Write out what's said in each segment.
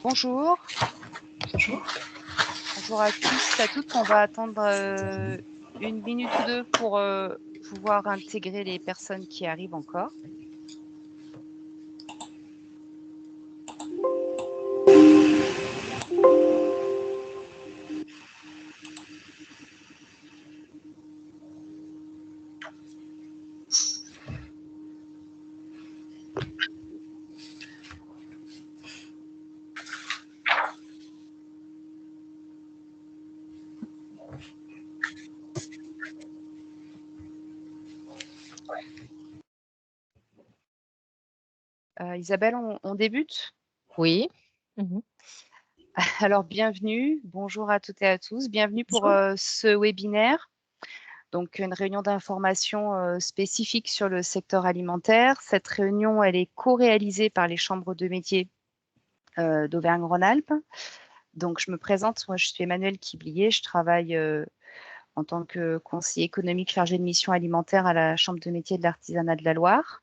Bonjour, Bonjour. bonjour à tous, à toutes. On va attendre une minute ou deux pour pouvoir intégrer les personnes qui arrivent encore. Isabelle, on débute? Oui. Mmh. Alors, bienvenue, bonjour à toutes et à tous. Bienvenue pour ce webinaire. Donc, une réunion d'information spécifique sur le secteur alimentaire. Cette réunion, elle est co-réalisée par les chambres de métiers d'Auvergne-Rhône-Alpes. Donc, je me présente, moi je suis Emmanuelle Quiblier, je travaille en tant que conseiller économique chargé de mission alimentaire à la Chambre de métiers de l'artisanat de la Loire.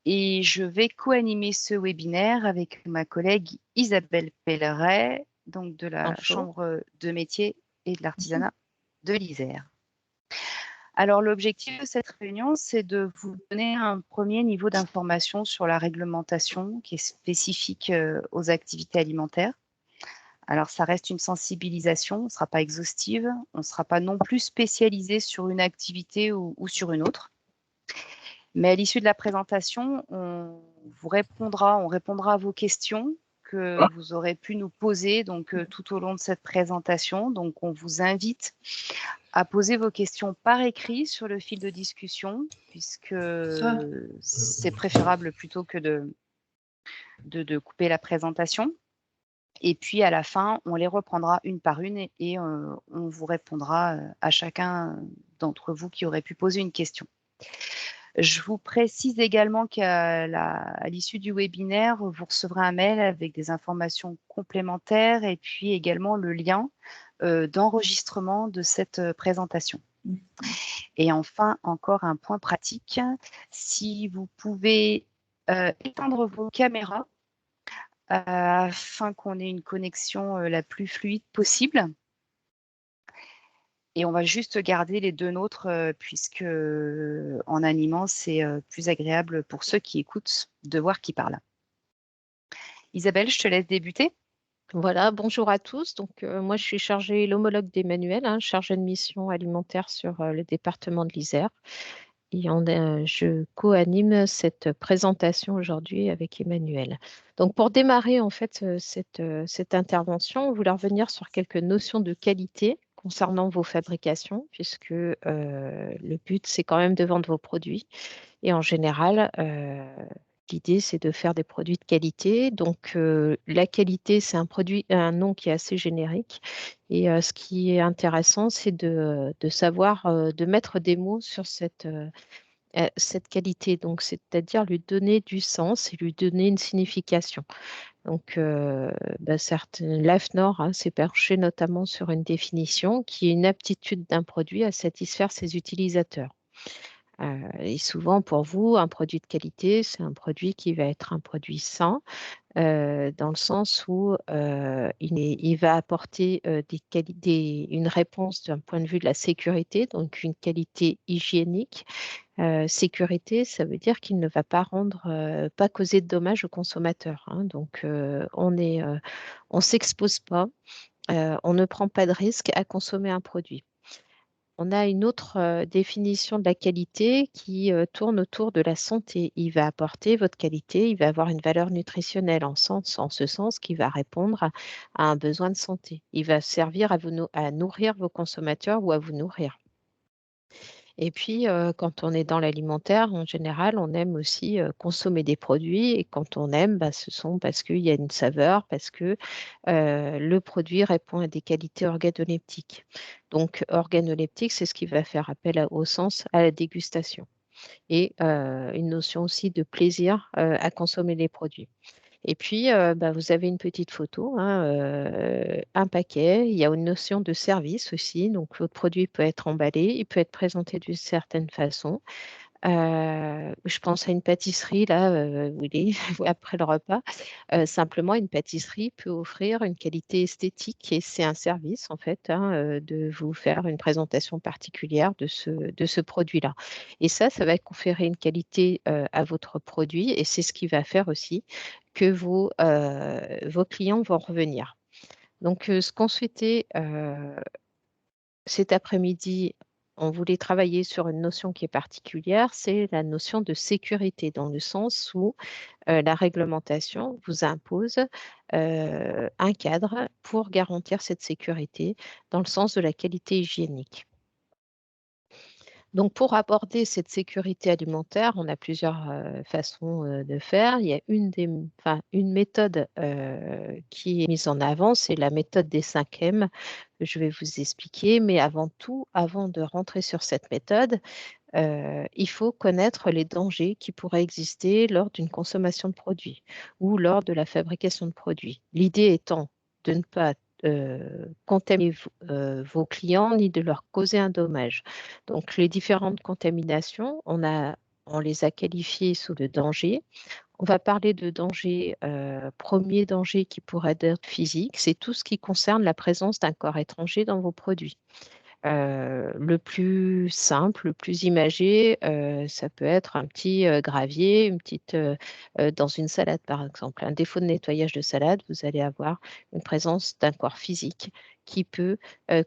Et je vais co-animer ce webinaire avec ma collègue Isabelle Pelleret, donc de la Chambre de métiers et de l'artisanat de l'Isère. Alors, l'objectif de cette réunion, c'est de vous donner un premier niveau d'information sur la réglementation qui est spécifique aux activités alimentaires. Alors, ça reste une sensibilisation, on ne sera pas exhaustive, on ne sera pas non plus spécialisé sur une activité ou sur une autre. Mais à l'issue de la présentation, on répondra à vos questions que vous aurez pu nous poser donc, tout au long de cette présentation. Donc, on vous invite à poser vos questions par écrit sur le fil de discussion, puisque c'est préférable plutôt que de couper la présentation. Et puis, à la fin, on les reprendra une par une et on vous répondra à chacun d'entre vous qui aurait pu poser une question. Je vous précise également qu'à l'issue du webinaire, vous recevrez un mail avec des informations complémentaires et puis également le lien d'enregistrement de cette présentation. Et enfin, encore un point pratique, si vous pouvez éteindre vos caméras afin qu'on ait une connexion la plus fluide possible. Et on va juste garder les deux nôtres puisque en animant, c'est plus agréable pour ceux qui écoutent de voir qui parle. Isabelle, je te laisse débuter. Voilà, bonjour à tous. Donc, moi, je suis l'homologue d'Emmanuel, chargée de mission alimentaire sur le département de l'Isère. Et je co-anime cette présentation aujourd'hui avec Emmanuel. Donc, pour démarrer en fait cette intervention, on voulait revenir sur quelques notions de qualité concernant vos fabrications, puisque le but, c'est quand même de vendre vos produits. Et en général, l'idée, c'est de faire des produits de qualité. Donc, la qualité, c'est un nom qui est assez générique. Et ce qui est intéressant, c'est de savoir, de mettre des mots sur cette qualité. Donc, c'est-à-dire lui donner du sens et lui donner une signification. Donc, l'AFNOR s'est penché notamment sur une définition qui est une aptitude d'un produit à satisfaire ses utilisateurs. Et souvent, pour vous, un produit de qualité, c'est un produit qui va être un produit sain, dans le sens où il va apporter une réponse d'un point de vue de la sécurité, donc une qualité hygiénique. Sécurité, ça veut dire qu'il ne va pas causer de dommages aux consommateurs. Donc, on s'expose pas, on ne prend pas de risque à consommer un produit. On a une autre définition de la qualité qui tourne autour de la santé. Il va apporter votre qualité, il va avoir une valeur nutritionnelle en ce sens qu'il va répondre à un besoin de santé. Il va servir à nourrir vos consommateurs ou à vous nourrir. Et puis, quand on est dans l'alimentaire, en général, on aime aussi consommer des produits. Et quand on aime, ce sont parce qu'il y a une saveur, parce que le produit répond à des qualités organoleptiques. Donc, organoleptique, c'est ce qui va faire appel au sens à la dégustation. Et une notion aussi de plaisir à consommer les produits. Et puis, vous avez une petite photo, un paquet. Il y a une notion de service aussi. Donc, votre produit peut être emballé, il peut être présenté d'une certaine façon. Je pense à une pâtisserie, là, où il est, après le repas. Simplement, une pâtisserie peut offrir une qualité esthétique et c'est un service, en fait, hein, de vous faire une présentation particulière de ce produit-là. Et ça va conférer une qualité à votre produit et c'est ce qui va faire aussi que vos clients vont revenir. Donc, ce qu'on souhaitait cet après-midi, on voulait travailler sur une notion qui est particulière, c'est la notion de sécurité, dans le sens où la réglementation vous impose un cadre pour garantir cette sécurité dans le sens de la qualité hygiénique. Donc, pour aborder cette sécurité alimentaire, on a plusieurs façons de faire. Il y a une méthode qui est mise en avant, c'est la méthode des 5 M que je vais vous expliquer. Mais avant tout, avant de rentrer sur cette méthode, il faut connaître les dangers qui pourraient exister lors d'une consommation de produits ou lors de la fabrication de produits. L'idée étant de ne pas contaminer vos clients ni de leur causer un dommage. Donc, les différentes contaminations, on les a qualifiées sous de dangers. On va parler de danger, premier danger qui pourrait être physique, c'est tout ce qui concerne la présence d'un corps étranger dans vos produits. Le plus simple, le plus imagé, ça peut être un petit gravier, dans une salade par exemple. Un défaut de nettoyage de salade, vous allez avoir une présence d'un corps physique qui peut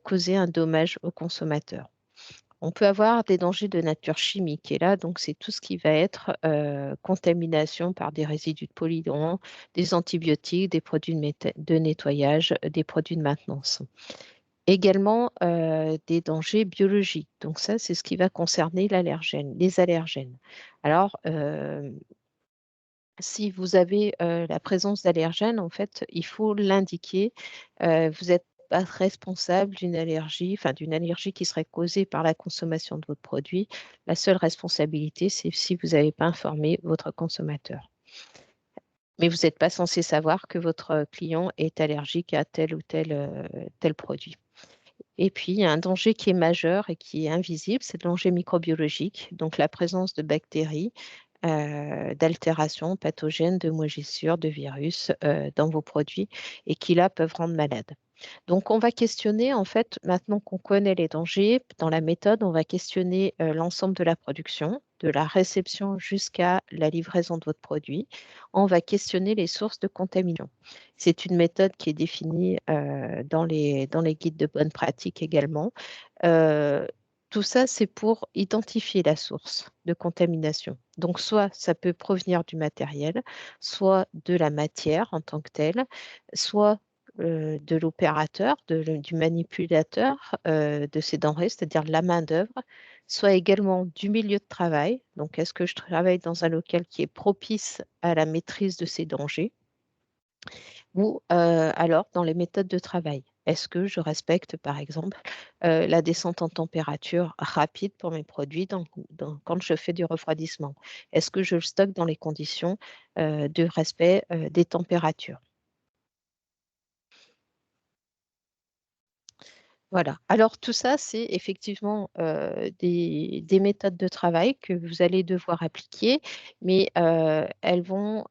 causer un dommage au consommateur. On peut avoir des dangers de nature chimique et là, donc, c'est tout ce qui va être contamination par des résidus de polluants, des antibiotiques, des produits de nettoyage, des produits de maintenance. Également, des dangers biologiques. Donc ça, c'est ce qui va concerner les allergènes. Alors, si vous avez la présence d'allergènes, en fait, il faut l'indiquer. Vous n'êtes pas responsable d'une allergie qui serait causée par la consommation de votre produit. La seule responsabilité, c'est si vous n'avez pas informé votre consommateur. Mais vous n'êtes pas censé savoir que votre client est allergique à tel ou tel produit. Et puis, il y a un danger qui est majeur et qui est invisible, c'est le danger microbiologique, donc la présence de bactéries, d'altérations pathogènes, de moisissures, de virus dans vos produits et qui, là, peuvent rendre malades. Donc, on va questionner, en fait, maintenant qu'on connaît les dangers, dans la méthode, on va questionner l'ensemble de la production, de la réception jusqu'à la livraison de votre produit. On va questionner les sources de contamination. C'est une méthode qui est définie dans les guides de bonne pratique également. Euh, Tout ça, c'est pour identifier la source de contamination. Donc, soit ça peut provenir du matériel, soit de la matière en tant que telle, soit de l'opérateur, du manipulateur de ces denrées, c'est-à-dire de la main-d'œuvre, soit également du milieu de travail. Donc, est-ce que je travaille dans un local qui est propice à la maîtrise de ces dangers ou alors dans les méthodes de travail? Est-ce que je respecte, par exemple, la descente en température rapide pour mes produits quand je fais du refroidissement? Est-ce que je le stocke dans les conditions de respect des températures? Voilà. Alors tout ça, c'est effectivement des méthodes de travail que vous allez devoir appliquer, mais elles vont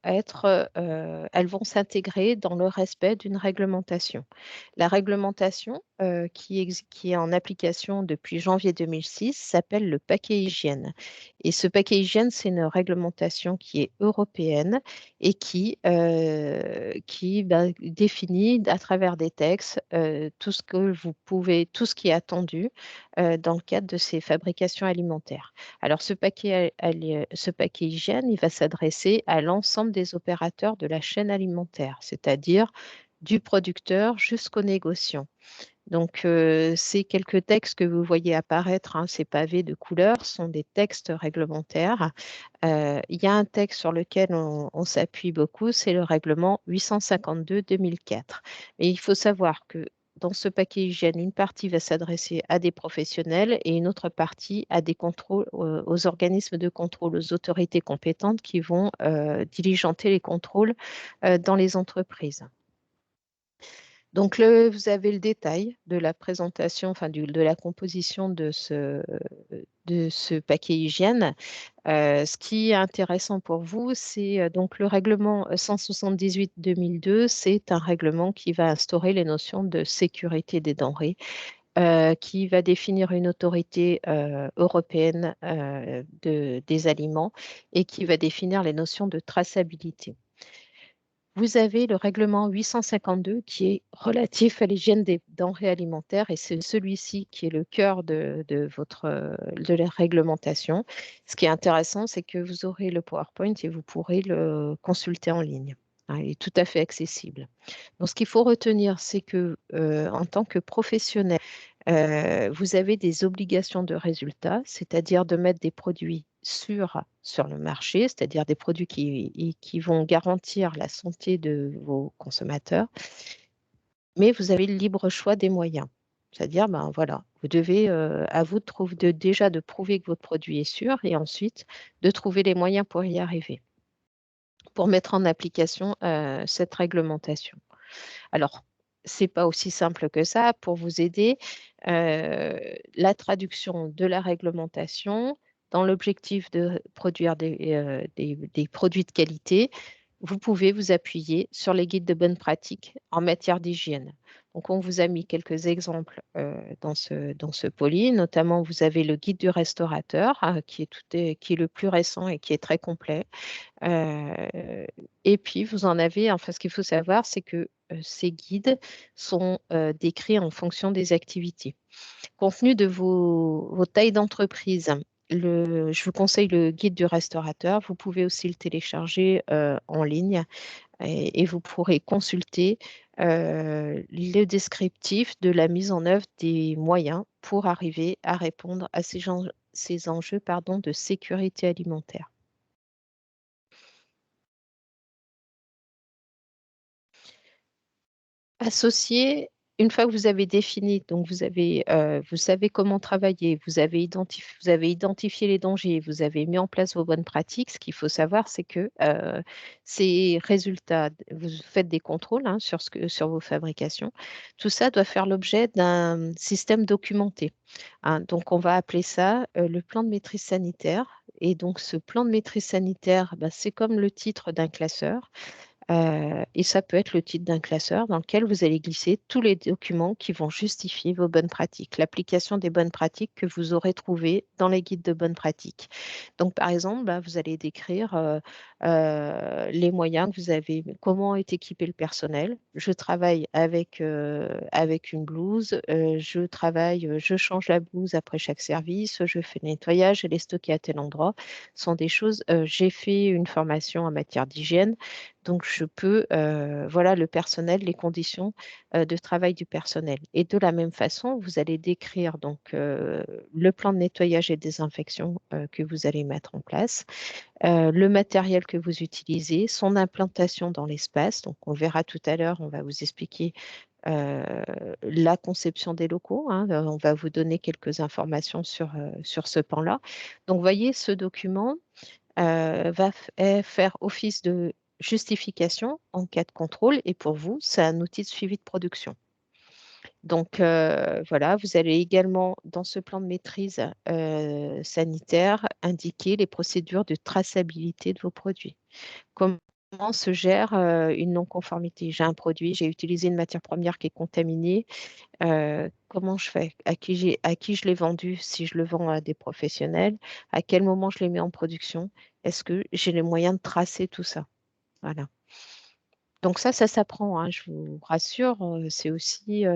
s'intégrer dans le respect d'une réglementation. La réglementation qui est en application depuis janvier 2006 s'appelle le paquet hygiène. Et ce paquet hygiène, c'est une réglementation qui est européenne et qui définit à travers des textes tout ce qui est attendu dans le cadre de ces fabrications alimentaires. Alors, ce paquet hygiène, il va s'adresser à l'ensemble des opérateurs de la chaîne alimentaire, c'est-à-dire du producteur jusqu'au négociant. Donc, ces quelques textes que vous voyez apparaître, hein, ces pavés de couleur, sont des textes réglementaires. Il y a un texte sur lequel on s'appuie beaucoup, c'est le règlement 852-2004. Mais il faut savoir que dans ce paquet hygiène, une partie va s'adresser à des professionnels et une autre partie à des contrôles, aux organismes de contrôle, aux autorités compétentes qui vont, diligenter les contrôles, dans les entreprises. Donc, vous avez le détail de la présentation, enfin de la composition de ce paquet hygiène. Ce qui est intéressant pour vous, c'est donc le règlement 178-2002, c'est un règlement qui va instaurer les notions de sécurité des denrées, qui va définir une autorité européenne des aliments et qui va définir les notions de traçabilité. Vous avez le règlement 852 qui est relatif à l'hygiène des denrées alimentaires et c'est celui-ci qui est le cœur de la réglementation. Ce qui est intéressant, c'est que vous aurez le PowerPoint et vous pourrez le consulter en ligne. Il est tout à fait accessible. Donc, ce qu'il faut retenir, c'est que en tant que professionnel, vous avez des obligations de résultat, c'est-à-dire de mettre des produits sûrs sur le marché, c'est-à-dire des produits qui vont garantir la santé de vos consommateurs, mais vous avez le libre choix des moyens. C'est-à-dire, ben voilà, vous devez, à vous déjà de prouver que votre produit est sûr et ensuite de trouver les moyens pour y arriver, pour mettre en application cette réglementation. Alors, ce n'est pas aussi simple que ça. Pour vous aider, la traduction de la réglementation dans l'objectif de produire des produits de qualité, vous pouvez vous appuyer sur les guides de bonne pratique en matière d'hygiène. Donc, on vous a mis quelques exemples dans ce poly. Notamment, vous avez le guide du restaurateur, qui est le plus récent et qui est très complet. Et puis, vous en avez, enfin, ce qu'il faut savoir, c'est que ces guides sont décrits en fonction des activités. Compte tenu de vos tailles d'entreprise, je vous conseille le guide du restaurateur. Vous pouvez aussi le télécharger en ligne et vous pourrez consulter le descriptif de la mise en œuvre des moyens pour arriver à répondre à ces enjeux, de sécurité alimentaire. Associer, une fois que vous avez défini, donc vous savez comment travailler, vous avez identifié les dangers, vous avez mis en place vos bonnes pratiques. Ce qu'il faut savoir, c'est que ces résultats, vous faites des contrôles sur vos fabrications. Tout ça doit faire l'objet d'un système documenté. Donc, on va appeler ça le plan de maîtrise sanitaire. Et donc, ce plan de maîtrise sanitaire, c'est comme le titre d'un classeur. Et ça peut être le titre d'un classeur dans lequel vous allez glisser tous les documents qui vont justifier vos bonnes pratiques, l'application des bonnes pratiques que vous aurez trouvées dans les guides de bonnes pratiques. Donc, par exemple, vous allez décrire les moyens que vous avez, comment est équipé le personnel. Je travaille avec une blouse, je change la blouse après chaque service, je fais le nettoyage, je l'ai stocké à tel endroit. Ce sont des choses, j'ai fait une formation en matière d'hygiène. Donc, je peux, voilà le personnel, les conditions de travail du personnel. Et de la même façon, vous allez décrire donc le plan de nettoyage et désinfection que vous allez mettre en place, le matériel que vous utilisez, son implantation dans l'espace. Donc, on verra tout à l'heure, on va vous expliquer la conception des locaux. On va vous donner quelques informations sur ce pan-là. Donc, vous voyez, ce document va faire office de justification en cas de contrôle et pour vous, c'est un outil de suivi de production. Donc voilà, vous allez également, dans ce plan de maîtrise sanitaire, indiquer les procédures de traçabilité de vos produits. Comment se gère une non-conformité? J'ai un produit, j'ai utilisé une matière première qui est contaminée. Comment je fais? À qui je l'ai vendu si je le vends à des professionnels? À quel moment je les mets en production? Est-ce que j'ai les moyens de tracer tout ça? Voilà. Donc ça s'apprend, je vous rassure,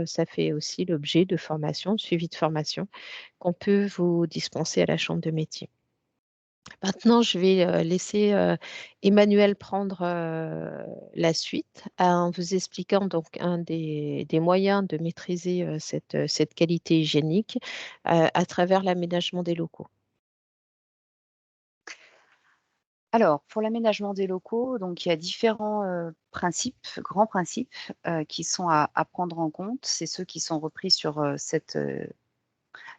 ça fait aussi l'objet de formation, de suivi de formation qu'on peut vous dispenser à la chambre de métier. Maintenant, je vais laisser Emmanuel prendre la suite en vous expliquant donc un des moyens de maîtriser cette qualité hygiénique à travers l'aménagement des locaux. Alors, pour l'aménagement des locaux, donc il y a différents principes, grands principes, qui sont à prendre en compte. C'est ceux qui sont repris sur cette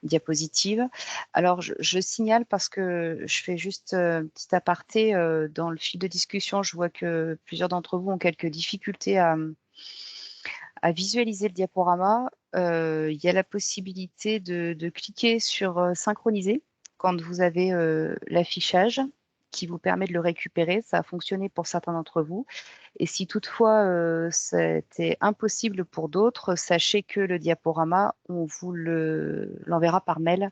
diapositive. Alors, je signale parce que je fais juste un petit aparté. Dans le fil de discussion, je vois que plusieurs d'entre vous ont quelques difficultés à visualiser le diaporama, il y a la possibilité de cliquer sur synchroniser quand vous avez l'affichage qui vous permet de le récupérer. Ça a fonctionné pour certains d'entre vous. Et si toutefois c'était impossible pour d'autres, sachez que le diaporama, on vous l'enverra par mail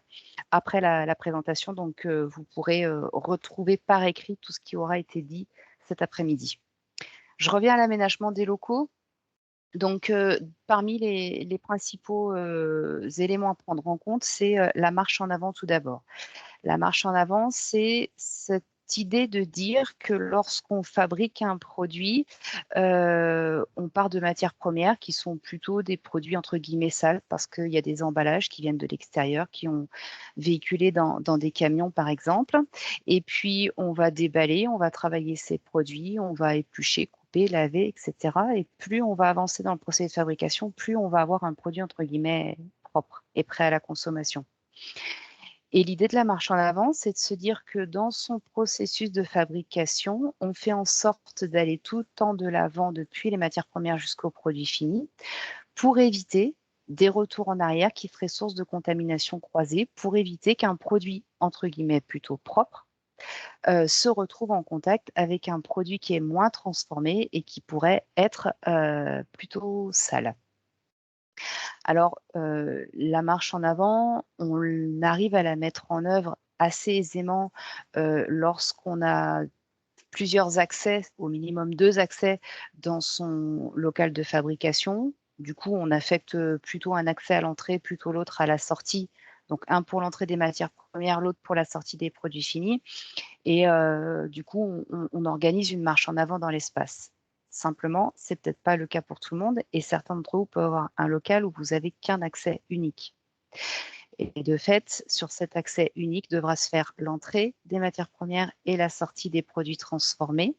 après la présentation. Donc, vous pourrez retrouver par écrit tout ce qui aura été dit cet après-midi. Je reviens à l'aménagement des locaux. Donc, parmi les principaux éléments à prendre en compte, c'est la marche en avant tout d'abord. La marche en avant, c'est cette idée de dire que lorsqu'on fabrique un produit, on part de matières premières qui sont plutôt des produits entre guillemets sales parce qu'il y a des emballages qui viennent de l'extérieur, qui ont véhiculé dans des camions par exemple. Et puis, on va déballer, on va travailler ces produits, on va éplucher, couper, laver, etc. Et plus on va avancer dans le procédé de fabrication, plus on va avoir un produit entre guillemets propre et prêt à la consommation. Et l'idée de la marche en avant, c'est de se dire que dans son processus de fabrication, on fait en sorte d'aller tout le temps de l'avant depuis les matières premières jusqu'au produit fini pour éviter des retours en arrière qui feraient source de contamination croisée, pour éviter qu'un produit, entre guillemets, plutôt propre, se retrouve en contact avec un produit qui est moins transformé et qui pourrait être plutôt sale. Alors, la marche en avant, on arrive à la mettre en œuvre assez aisément lorsqu'on a plusieurs accès, au minimum 2 accès dans son local de fabrication. Du coup, on affecte plutôt un accès à l'entrée, plutôt l'autre à la sortie. Donc, un pour l'entrée des matières premières, l'autre pour la sortie des produits finis. Et du coup, on organise une marche en avant dans l'espace. Simplement, c'est peut-être pas le cas pour tout le monde et certains d'entre vous peuvent avoir un local où vous avez qu'un accès unique. Et de fait, sur cet accès unique devra se faire l'entrée des matières premières et la sortie des produits transformés.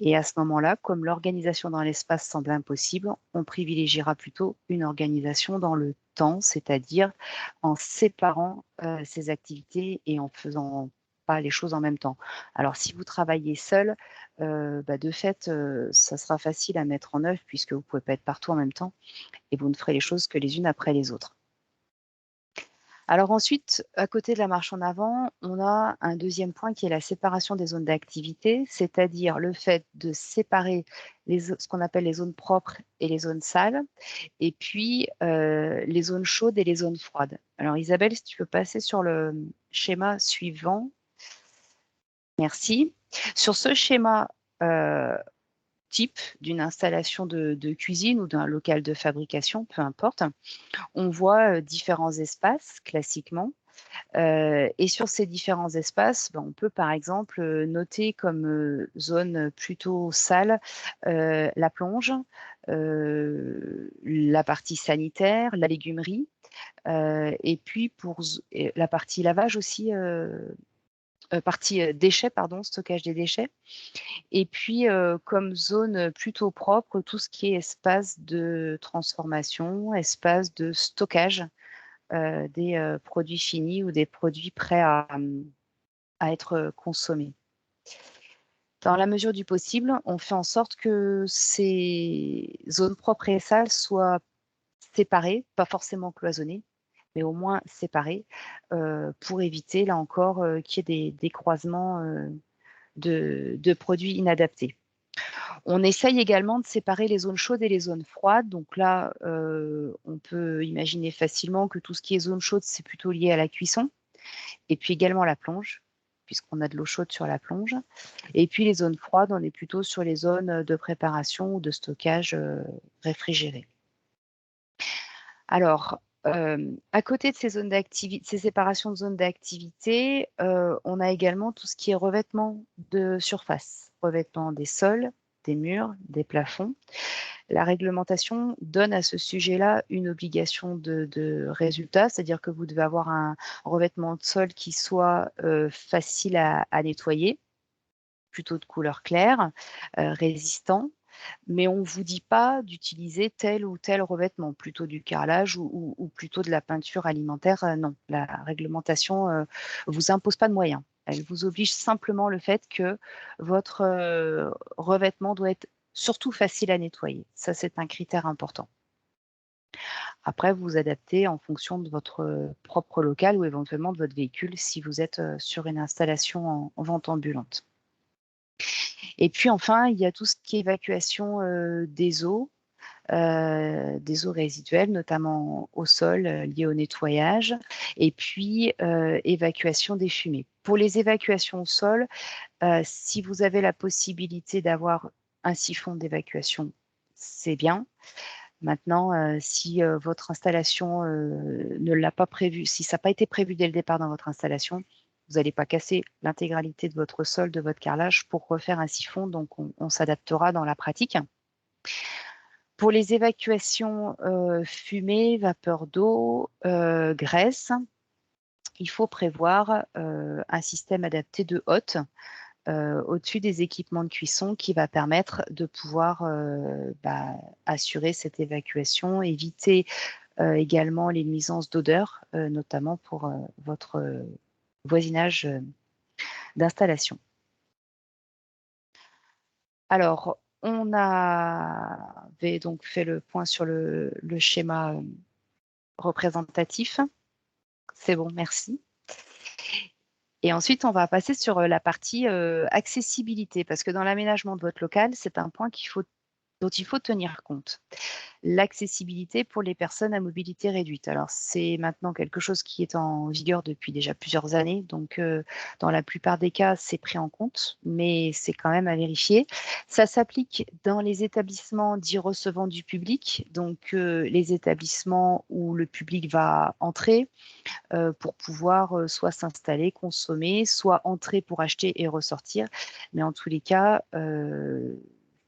Et à ce moment-là, comme l'organisation dans l'espace semble impossible, on privilégiera plutôt une organisation dans le temps, c'est-à-dire en séparant ces activités et en faisant pas les choses en même temps. Alors, si vous travaillez seul, de fait, ça sera facile à mettre en œuvre puisque vous ne pouvez pas être partout en même temps et vous ne ferez les choses que les unes après les autres. Alors ensuite, à côté de la marche en avant, on a un deuxième point qui est la séparation des zones d'activité, c'est-à-dire le fait de séparer ce qu'on appelle les zones propres et les zones sales, et puis les zones chaudes et les zones froides. Alors Isabelle, si tu peux passer sur le schéma suivant. Merci. Sur ce schéma type d'une installation de cuisine ou d'un local de fabrication, peu importe, on voit différents espaces classiquement. Et sur ces différents espaces, on peut par exemple noter comme zone plutôt sale la plonge, la partie sanitaire, la légumerie, et puis pour la partie lavage aussi, partie déchets, pardon, stockage des déchets. Et puis comme zone plutôt propre, tout ce qui est espace de transformation, espace de stockage des produits finis ou des produits prêts à être consommés. Dans la mesure du possible, on fait en sorte que ces zones propres et sales soient séparées, pas forcément cloisonnées, mais au moins séparées, pour éviter, là encore, qu'il y ait des croisements de produits inadaptés. On essaye également de séparer les zones chaudes et les zones froides. Donc là, on peut imaginer facilement que tout ce qui est zone chaude, c'est plutôt lié à la cuisson. Et puis également la plonge, puisqu'on a de l'eau chaude sur la plonge. Et puis les zones froides, on est plutôt sur les zones de préparation ou de stockage réfrigéré. Alors, à côté de ces zones d'activité, ces séparations de zones d'activité, on a également tout ce qui est revêtement de surface, revêtement des sols, des murs, des plafonds. La réglementation donne à ce sujet-là une obligation de résultat, c'est-à-dire que vous devez avoir un revêtement de sol qui soit facile à nettoyer, plutôt de couleur claire, résistant, mais on ne vous dit pas d'utiliser tel ou tel revêtement, plutôt du carrelage ou plutôt de la peinture alimentaire. Non, la réglementation ne vous impose pas de moyens. Elle vous oblige simplement le fait que votre revêtement doit être surtout facile à nettoyer. Ça, c'est un critère important. Après, vous vous adaptez en fonction de votre propre local ou éventuellement de votre véhicule si vous êtes sur une installation en vente ambulante. Et puis enfin, il y a tout ce qui est évacuation des eaux résiduelles, notamment au sol, liées au nettoyage, et puis évacuation des fumées. Pour les évacuations au sol, si vous avez la possibilité d'avoir un siphon d'évacuation, c'est bien. Maintenant, si votre installation ne l'a pas prévu, si ça n'a pas été prévu dès le départ dans votre installation, vous n'allez pas casser l'intégralité de votre sol, de votre carrelage pour refaire un siphon, donc on s'adaptera dans la pratique. Pour les évacuations fumée, vapeur d'eau, graisse, il faut prévoir un système adapté de hotte au-dessus des équipements de cuisson qui va permettre de pouvoir assurer cette évacuation, éviter également les nuisances d'odeur, notamment pour votre voisinage d'installation. Alors, on avait donc fait le point sur le schéma représentatif. C'est bon, merci. Et ensuite, on va passer sur la partie accessibilité, parce que dans l'aménagement de votre local, c'est un point dont il faut tenir compte. L'accessibilité pour les personnes à mobilité réduite. Alors, c'est maintenant quelque chose qui est en vigueur depuis déjà plusieurs années. Donc, dans la plupart des cas, c'est pris en compte, mais c'est quand même à vérifier. Ça s'applique dans les établissements dits recevant du public, donc les établissements où le public va entrer pour pouvoir soit s'installer, consommer, soit entrer pour acheter et ressortir. Mais en tous les cas,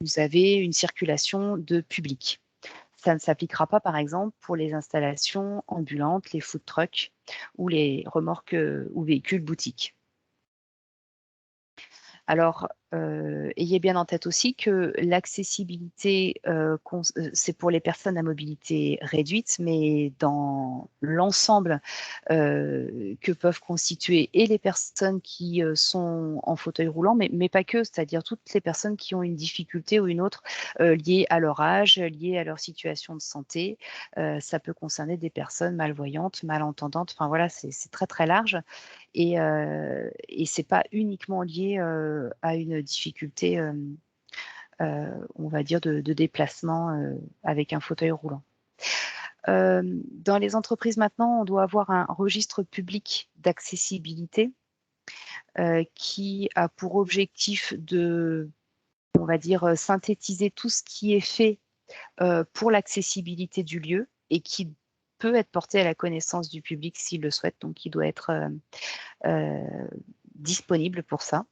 vous avez une circulation de public. Ça ne s'appliquera pas, par exemple, pour les installations ambulantes, les food trucks ou les remorques ou véhicules boutiques. Alors, ayez bien en tête aussi que l'accessibilité, c'est pour les personnes à mobilité réduite, mais dans l'ensemble que peuvent constituer et les personnes qui sont en fauteuil roulant, mais pas que, c'est-à-dire toutes les personnes qui ont une difficulté ou une autre liée à leur âge, liée à leur situation de santé. Ça peut concerner des personnes malvoyantes, malentendantes, enfin voilà, c'est très très large. Et ce n'est pas uniquement lié à une difficulté, on va dire, de déplacement avec un fauteuil roulant. Dans les entreprises maintenant, on doit avoir un registre public d'accessibilité qui a pour objectif de, on va dire, synthétiser tout ce qui est fait pour l'accessibilité du lieu et qui peut être porté à la connaissance du public s'il le souhaite, donc il doit être disponible pour ça.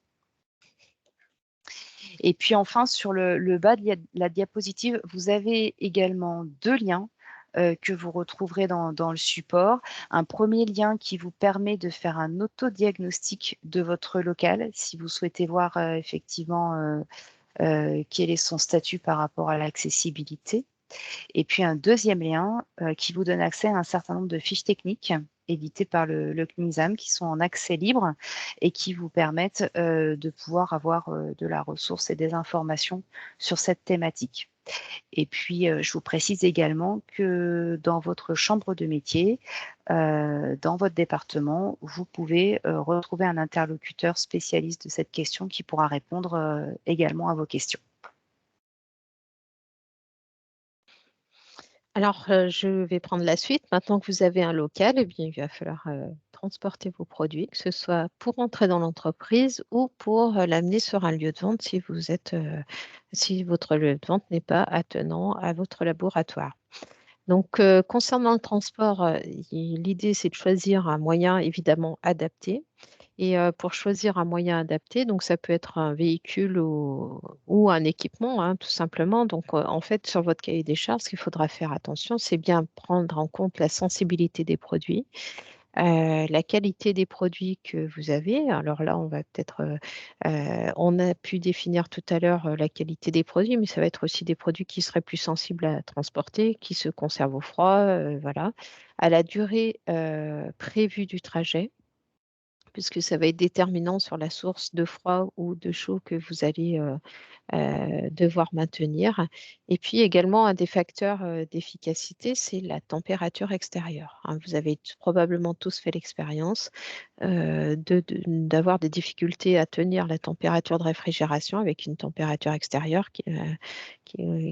Et puis enfin, sur le bas de la diapositive, vous avez également deux liens que vous retrouverez dans le support. Un premier lien qui vous permet de faire un autodiagnostic de votre local si vous souhaitez voir effectivement quel est son statut par rapport à l'accessibilité. Et puis un deuxième lien qui vous donne accès à un certain nombre de fiches techniques éditées par le CNISAM qui sont en accès libre et qui vous permettent de pouvoir avoir de la ressource et des informations sur cette thématique. Et puis, je vous précise également que dans votre chambre de métier, dans votre département, vous pouvez retrouver un interlocuteur spécialiste de cette question qui pourra répondre également à vos questions. Alors, je vais prendre la suite. Maintenant que vous avez un local, eh bien, il va falloir transporter vos produits, que ce soit pour entrer dans l'entreprise ou pour l'amener sur un lieu de vente si votre lieu de vente n'est pas attenant à votre laboratoire. Donc, concernant le transport, l'idée, c'est de choisir un moyen évidemment adapté. Et pour choisir un moyen adapté, donc ça peut être un véhicule ou un équipement, hein, tout simplement. Donc, en fait, sur votre cahier des charges, ce qu'il faudra faire attention, c'est bien prendre en compte la sensibilité des produits, la qualité des produits que vous avez. Alors là, on a pu définir tout à l'heure la qualité des produits, mais ça va être aussi des produits qui seraient plus sensibles à transporter, qui se conservent au froid, voilà, à la durée prévue du trajet. puisque ça va être déterminant sur la source de froid ou de chaud que vous allez devoir maintenir. Et puis également, un des facteurs d'efficacité, c'est la température extérieure, hein. Vous avez probablement tous fait l'expérience d'avoir des difficultés à tenir la température de réfrigération avec une température extérieure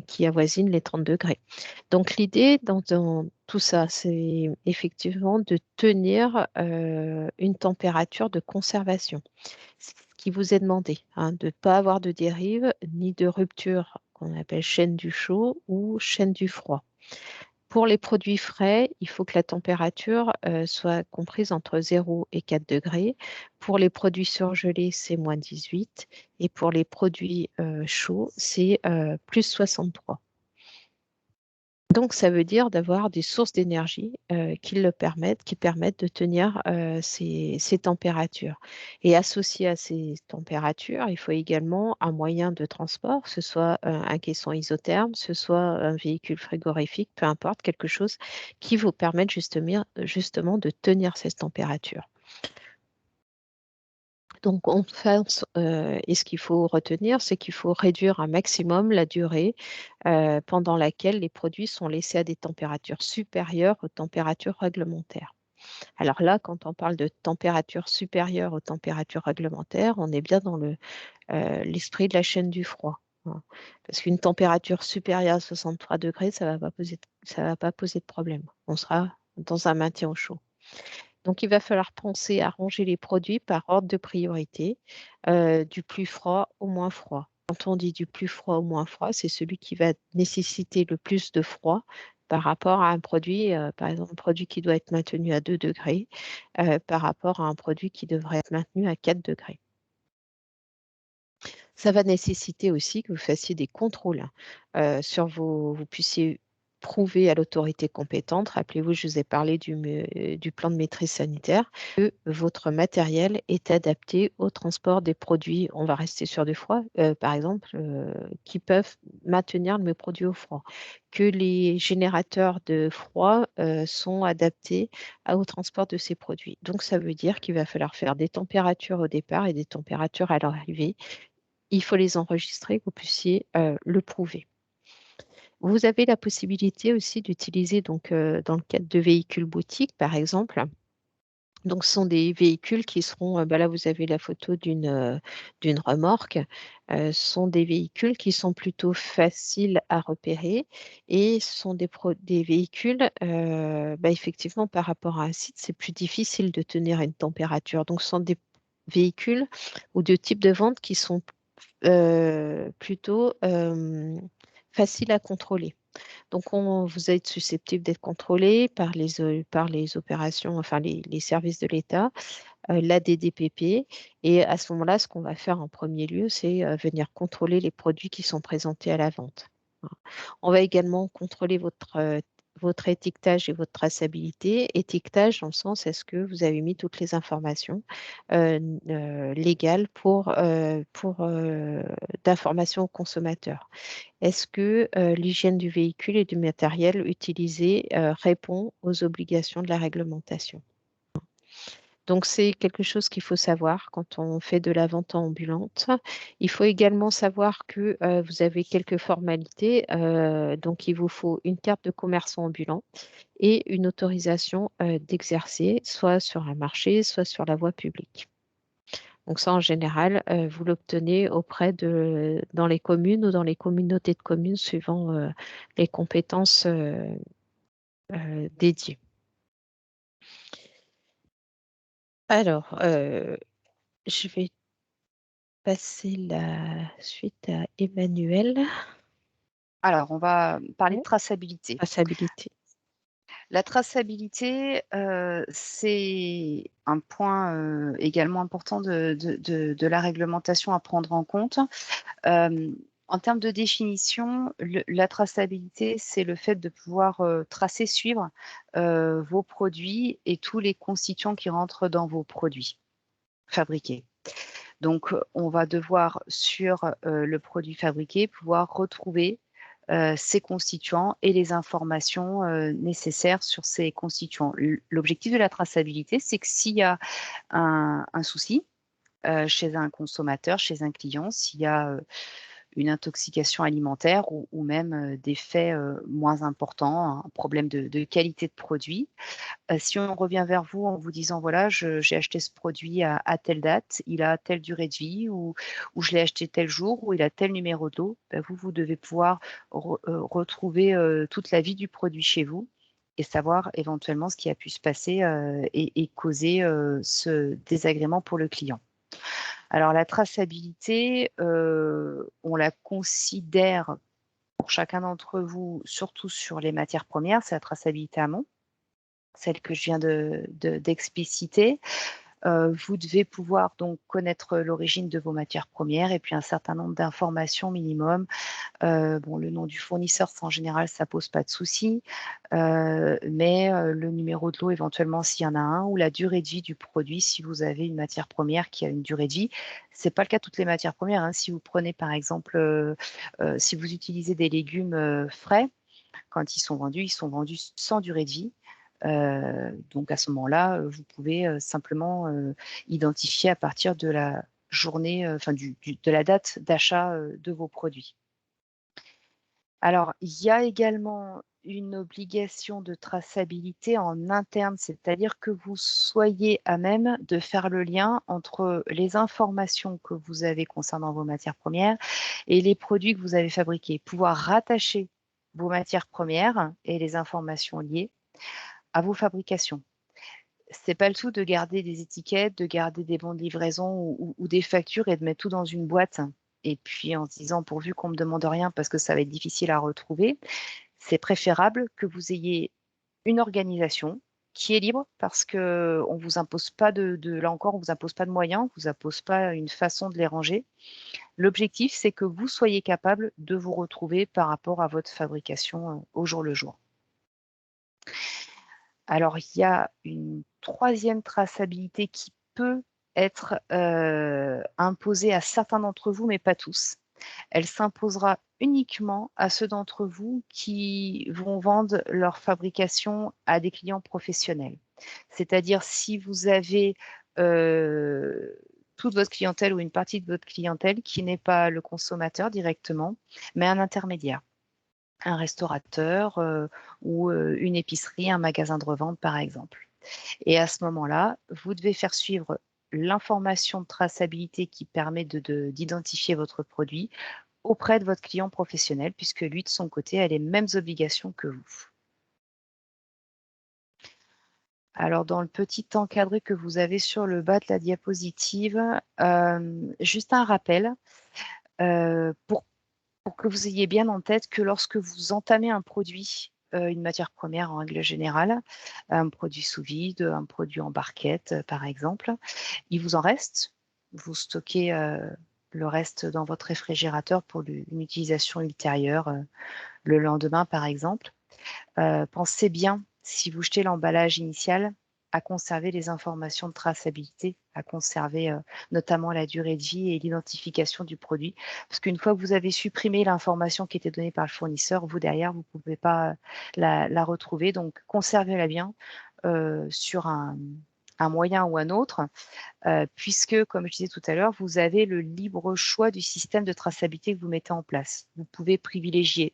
qui avoisine les 30 degrés. Donc l'idée dans tout ça, c'est effectivement de tenir une température de conservation, ce qui vous est demandé, hein, de ne pas avoir de dérive ni de rupture qu'on appelle chaîne du chaud ou chaîne du froid. Pour les produits frais, il faut que la température soit comprise entre 0 et 4 degrés. Pour les produits surgelés, c'est moins 18. Et pour les produits chauds, c'est plus 63. Donc, ça veut dire d'avoir des sources d'énergie qui permettent de tenir ces températures. Et associé à ces températures, il faut également un moyen de transport, que ce soit un caisson isotherme, ce soit un véhicule frigorifique, peu importe, quelque chose qui vous permette justement de tenir ces températures. Donc, et ce qu'il faut retenir, c'est qu'il faut réduire un maximum la durée pendant laquelle les produits sont laissés à des températures supérieures aux températures réglementaires. Alors là, quand on parle de températures supérieures aux températures réglementaires, on est bien dans l'esprit de la chaîne du froid, hein. Parce qu'une température supérieure à 63 degrés, ça va pas poser de problème. On sera dans un maintien au chaud. Donc, il va falloir penser à ranger les produits par ordre de priorité, du plus froid au moins froid. Quand on dit du plus froid au moins froid, c'est celui qui va nécessiter le plus de froid par rapport à un produit, par exemple, un produit qui doit être maintenu à 2 degrés, par rapport à un produit qui devrait être maintenu à 4 degrés. Ça va nécessiter aussi que vous fassiez des contrôles vous puissiez prouver à l'autorité compétente, rappelez-vous, je vous ai parlé du plan de maîtrise sanitaire, que votre matériel est adapté au transport des produits, on va rester sur du froid, par exemple, qui peuvent maintenir le produit au froid, que les générateurs de froid sont adaptés au transport de ces produits. Donc, ça veut dire qu'il va falloir faire des températures au départ et des températures à l'arrivée. Il faut les enregistrer, que vous puissiez le prouver. Vous avez la possibilité aussi d'utiliser, donc, dans le cadre de véhicules boutiques, par exemple. Donc, ce sont des véhicules qui seront, là, vous avez la photo d'une remorque. Ce sont des véhicules qui sont plutôt faciles à repérer et ce sont des véhicules, effectivement, par rapport à un site, c'est plus difficile de tenir une température. Donc, ce sont des véhicules ou de types de vente qui sont plutôt facile à contrôler. Donc, vous êtes susceptible d'être contrôlé par les opérations, enfin les services de l'État, l'ADDPP. Et à ce moment-là, ce qu'on va faire en premier lieu, c'est venir contrôler les produits qui sont présentés à la vente. On va également contrôler votre étiquetage et votre traçabilité. Étiquetage dans le sens, est-ce que vous avez mis toutes les informations légales d'information aux consommateurs? Est-ce que l'hygiène du véhicule et du matériel utilisé répond aux obligations de la réglementation? Donc, c'est quelque chose qu'il faut savoir quand on fait de la vente ambulante. Il faut également savoir que vous avez quelques formalités. Donc, il vous faut une carte de commerçant ambulant et une autorisation d'exercer, soit sur un marché, soit sur la voie publique. Donc ça, en général, vous l'obtenez dans les communes ou dans les communautés de communes, suivant les compétences dédiées. Alors, je vais passer la suite à Emmanuel. Alors, on va parler de Ouais. traçabilité. Traçabilité. La traçabilité, c'est un point également important de la réglementation à prendre en compte. En termes de définition, la traçabilité, c'est le fait de pouvoir tracer, suivre vos produits et tous les constituants qui rentrent dans vos produits fabriqués. Donc, on va devoir, sur le produit fabriqué, pouvoir retrouver ces constituants et les informations nécessaires sur ces constituants. L'objectif de la traçabilité, c'est que s'il y a un souci chez un consommateur, chez un client, s'il y a une intoxication alimentaire ou même des faits moins importants, un problème de qualité de produit. Si on revient vers vous en vous disant, voilà, j'ai acheté ce produit à telle date, il a telle durée de vie, ou je l'ai acheté tel jour, ou il a tel numéro de lot, ben vous devez pouvoir retrouver toute la vie du produit chez vous et savoir éventuellement ce qui a pu se passer et causer ce désagrément pour le client. Alors, la traçabilité, on la considère pour chacun d'entre vous, surtout sur les matières premières, c'est la traçabilité amont, celle que je viens d'expliciter. Vous devez pouvoir donc connaître l'origine de vos matières premières et puis un certain nombre d'informations minimum. Bon, le nom du fournisseur, en général, ça pose pas de souci, mais le numéro de lot, éventuellement, s'il y en a un, ou la durée de vie du produit, si vous avez une matière première qui a une durée de vie. C'est pas le cas de toutes les matières premières, hein. Si vous prenez, par exemple, si vous utilisez des légumes frais, quand ils sont vendus sans durée de vie. Donc à ce moment-là, vous pouvez simplement identifier à partir de la journée, enfin de la date d'achat de vos produits. Alors, il y a également une obligation de traçabilité en interne, c'est-à-dire que vous soyez à même de faire le lien entre les informations que vous avez concernant vos matières premières et les produits que vous avez fabriqués. Pouvoir rattacher vos matières premières et les informations liées à vos fabrications. C'est pas le tout de garder des étiquettes, de garder des bons de livraison ou des factures et de mettre tout dans une boîte. Et puis en se disant pourvu qu'on ne me demande rien parce que ça va être difficile à retrouver, c'est préférable que vous ayez une organisation qui est libre parce qu'on ne vous impose pas là encore, on vous impose pas de moyens, on ne vous impose pas une façon de les ranger. L'objectif, c'est que vous soyez capable de vous retrouver par rapport à votre fabrication au jour le jour. Alors, il y a une troisième traçabilité qui peut être imposée à certains d'entre vous, mais pas tous. Elle s'imposera uniquement à ceux d'entre vous qui vont vendre leur fabrication à des clients professionnels. C'est-à-dire si vous avez toute votre clientèle ou une partie de votre clientèle qui n'est pas le consommateur directement, mais un intermédiaire, un restaurateur ou une épicerie, un magasin de revente par exemple. Et à ce moment-là, vous devez faire suivre l'information de traçabilité qui permet d'identifier votre produit auprès de votre client professionnel, puisque lui, de son côté, a les mêmes obligations que vous. Alors, dans le petit encadré que vous avez sur le bas de la diapositive, juste un rappel pour que vous ayez bien en tête que lorsque vous entamez un produit, une matière première en règle générale, un produit sous vide, un produit en barquette, par exemple, il vous en reste. Vous stockez le reste dans votre réfrigérateur pour une utilisation ultérieure le lendemain, par exemple. Pensez bien, si vous jetez l'emballage initial, à conserver les informations de traçabilité, à conserver notamment la durée de vie et l'identification du produit. Parce qu'une fois que vous avez supprimé l'information qui était donnée par le fournisseur, vous, derrière, vous ne pouvez pas la retrouver. Donc, conservez-la bien sur un moyen ou un autre, puisque, comme je disais tout à l'heure, vous avez le libre choix du système de traçabilité que vous mettez en place. Vous pouvez privilégier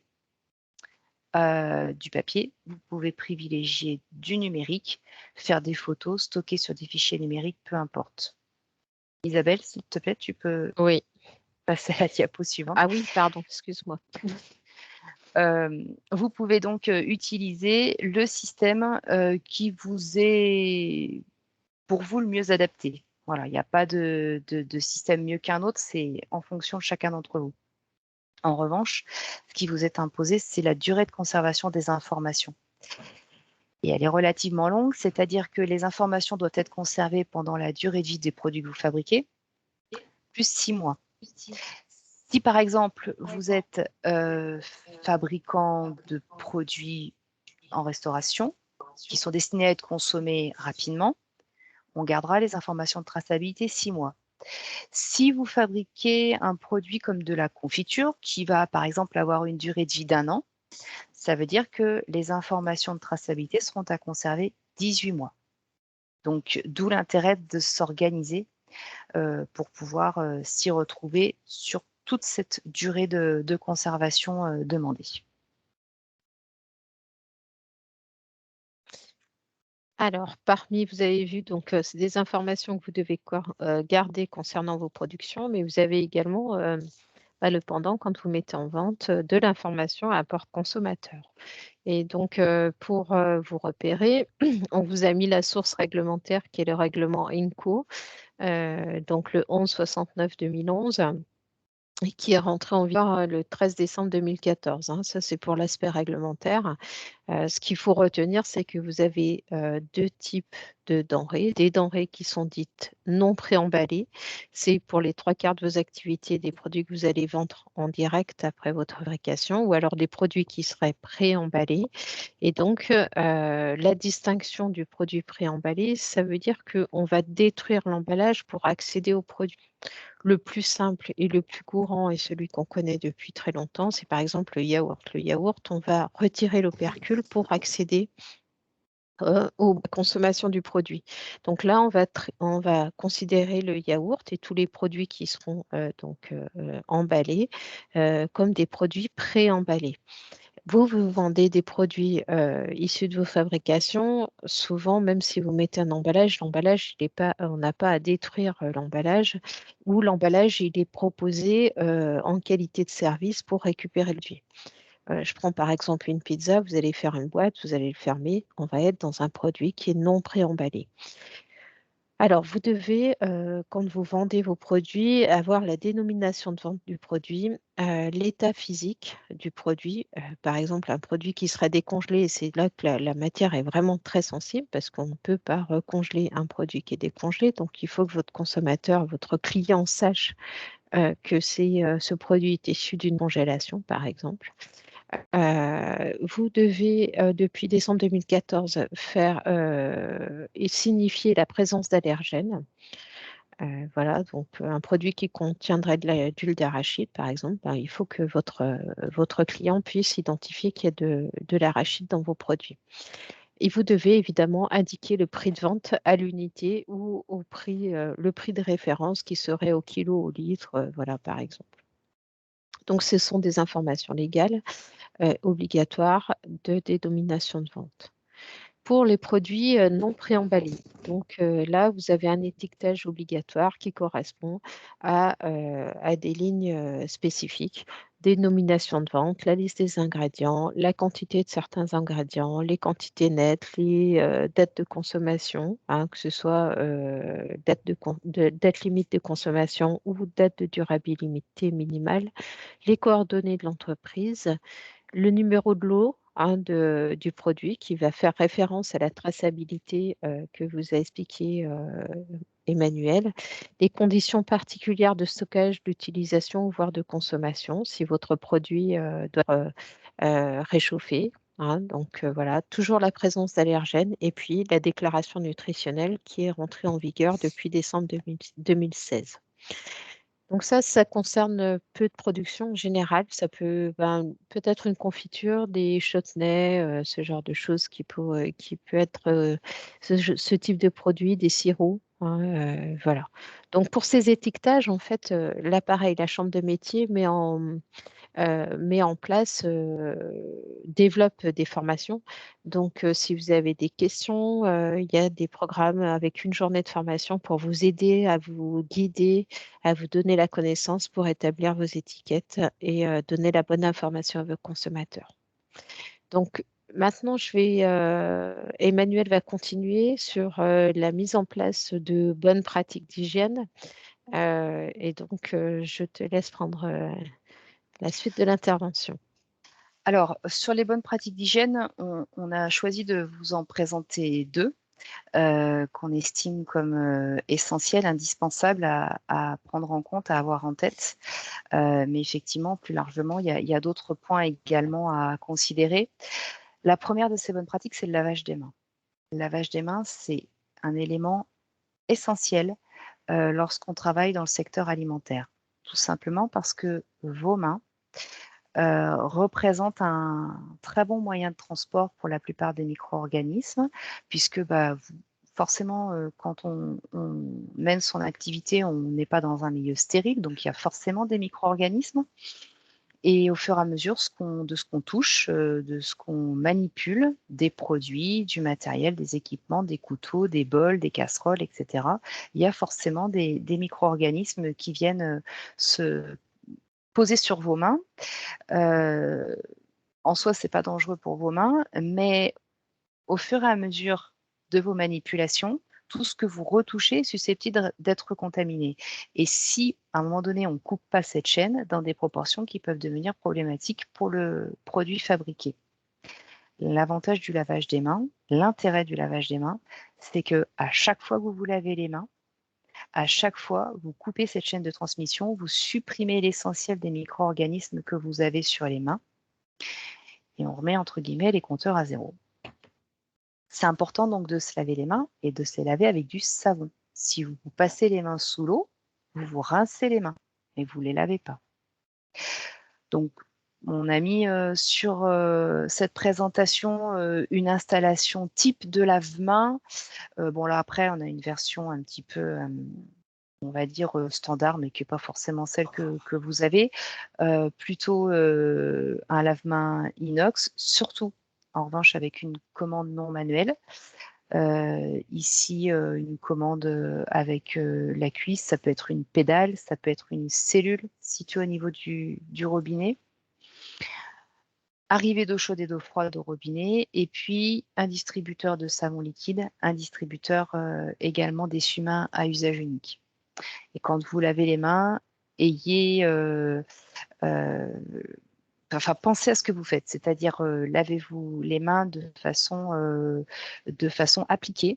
du papier, vous pouvez privilégier du numérique, faire des photos, stocker sur des fichiers numériques, peu importe. Isabelle, s'il te plaît, tu peux Oui. passer à la diapo suivante. Ah oui, pardon, excuse-moi. Vous pouvez donc utiliser le système qui vous est pour vous le mieux adapté. Voilà, il n'y a pas de système mieux qu'un autre, c'est en fonction de chacun d'entre vous. En revanche, ce qui vous est imposé, c'est la durée de conservation des informations. Et elle est relativement longue, c'est-à-dire que les informations doivent être conservées pendant la durée de vie des produits que vous fabriquez, plus 6 mois. Si par exemple, vous êtes fabricant de produits en restauration qui sont destinés à être consommés rapidement, on gardera les informations de traçabilité 6 mois. Si vous fabriquez un produit comme de la confiture, qui va par exemple avoir une durée de vie d'1 an, ça veut dire que les informations de traçabilité seront à conserver 18 mois. Donc, d'où l'intérêt de s'organiser pour pouvoir s'y retrouver sur toute cette durée de conservation demandée. Alors, vous avez vu, donc c'est des informations que vous devez garder concernant vos productions, mais vous avez également le pendant quand vous mettez en vente de l'information à apport consommateur. Et donc, pour vous repérer, on vous a mis la source réglementaire qui est le règlement INCO, donc le 1169/2011, et qui est rentré en vigueur le 13 décembre 2014. Hein. Ça, c'est pour l'aspect réglementaire. Ce qu'il faut retenir, c'est que vous avez deux types de denrées. Des denrées qui sont dites non préemballées. C'est pour les 3/4 de vos activités des produits que vous allez vendre en direct après votre fabrication, ou alors des produits qui seraient préemballés. Et donc, la distinction du produit préemballé, ça veut dire qu'on va détruire l'emballage pour accéder au produit. Le plus simple et le plus courant et celui qu'on connaît depuis très longtemps, c'est par exemple le yaourt. Le yaourt, on va retirer l'opercule pour accéder aux consommations du produit. Donc là, on va considérer le yaourt et tous les produits qui seront emballés comme des produits pré-emballés. Vous vendez des produits issus de vos fabrications. Souvent, même si vous mettez un emballage, l'emballage, on n'a pas à détruire l'emballage, ou l'emballage, il est proposé en qualité de service pour récupérer le produit. Je prends par exemple une pizza, vous allez faire une boîte, vous allez le fermer, on va être dans un produit qui est non préemballé. Alors, vous devez, quand vous vendez vos produits, avoir la dénomination de vente du produit, l'état physique du produit. Par exemple, un produit qui serait décongelé, c'est là que la matière est vraiment très sensible parce qu'on ne peut pas recongeler un produit qui est décongelé. Donc, il faut que votre consommateur, votre client sache que ce produit est issu d'une congélation, par exemple. Vous devez, depuis décembre 2014, faire et signifier la présence d'allergènes. Voilà, donc un produit qui contiendrait d'huile d'arachide, par exemple, il faut que votre client puisse identifier qu'il y a de l'arachide dans vos produits. Et vous devez évidemment indiquer le prix de vente à l'unité ou le prix de référence qui serait au kilo, au litre, voilà, par exemple. Donc, ce sont des informations légales obligatoires de dénomination de vente. Pour les produits non préemballés, donc là, vous avez un étiquetage obligatoire qui correspond à des lignes spécifiques, dénomination de vente, la liste des ingrédients, la quantité de certains ingrédients, les quantités nettes, les dates de consommation, hein, que ce soit date limite de consommation ou date de durabilité minimale, les coordonnées de l'entreprise, le numéro de lot, hein, du produit qui va faire référence à la traçabilité que vous a expliqué Emmanuel, les conditions particulières de stockage, d'utilisation, voire de consommation, si votre produit doit être réchauffé. Hein, donc voilà, toujours la présence d'allergènes et puis la déclaration nutritionnelle qui est rentrée en vigueur depuis décembre 2016. Donc ça concerne peu de production en général. Ça peut-être une confiture, des chutneys, ce genre de choses qui peut être ce type de produit, des sirops. Hein, voilà. Donc pour ces étiquetages, en fait, l'appareil, la chambre de métier met en place, développe des formations. Donc, si vous avez des questions, il y a des programmes avec une journée de formation pour vous aider, à vous guider, à vous donner la connaissance pour établir vos étiquettes et donner la bonne information à vos consommateurs. Donc, maintenant, Emmanuel va continuer sur la mise en place de bonnes pratiques d'hygiène. Et donc, je te laisse prendre la suite de l'intervention. Alors, sur les bonnes pratiques d'hygiène, on a choisi de vous en présenter deux qu'on estime comme essentielles, indispensables à prendre en compte, à avoir en tête. Mais effectivement, plus largement, il y a d'autres points également à considérer. La première de ces bonnes pratiques, c'est le lavage des mains. Le lavage des mains, c'est un élément essentiel lorsqu'on travaille dans le secteur alimentaire. Tout simplement parce que vos mains représentent un très bon moyen de transport pour la plupart des micro-organismes, puisque forcément, quand on mène son activité, on n'est pas dans un milieu stérile, donc il y a forcément des micro-organismes. Et au fur et à mesure de ce qu'on touche, de ce qu'on manipule, des produits, du matériel, des équipements, des couteaux, des bols, des casseroles, etc., il y a forcément des micro-organismes qui viennent se poser sur vos mains. En soi, ce n'est pas dangereux pour vos mains, mais au fur et à mesure de vos manipulations, tout ce que vous retouchez est susceptible d'être contaminé. Et si, à un moment donné, on ne coupe pas cette chaîne dans des proportions qui peuvent devenir problématiques pour le produit fabriqué. L'avantage du lavage des mains, l'intérêt du lavage des mains, c'est que à chaque fois que vous vous lavez les mains, à chaque fois, vous coupez cette chaîne de transmission, vous supprimez l'essentiel des micro-organismes que vous avez sur les mains et on remet entre guillemets les compteurs à zéro. C'est important donc de se laver les mains et de se les laver avec du savon. Si vous vous passez les mains sous l'eau, vous vous rincez les mains, mais vous ne les lavez pas. Donc, on a mis sur cette présentation une installation type de lave-main. Bon, là, après, on a une version un petit peu, on va dire, standard, mais qui n'est pas forcément celle que vous avez. Plutôt un lave-main inox, surtout, en revanche, avec une commande non manuelle. Ici, une commande avec la cuisse, ça peut être une pédale, ça peut être une cellule située au niveau du robinet. Arrivée d'eau chaude et d'eau froide au robinet, et puis un distributeur de savon liquide, un distributeur également d'essuie-mains à usage unique. Et quand vous lavez les mains, ayez pensez à ce que vous faites, c'est-à-dire lavez-vous les mains de façon appliquée,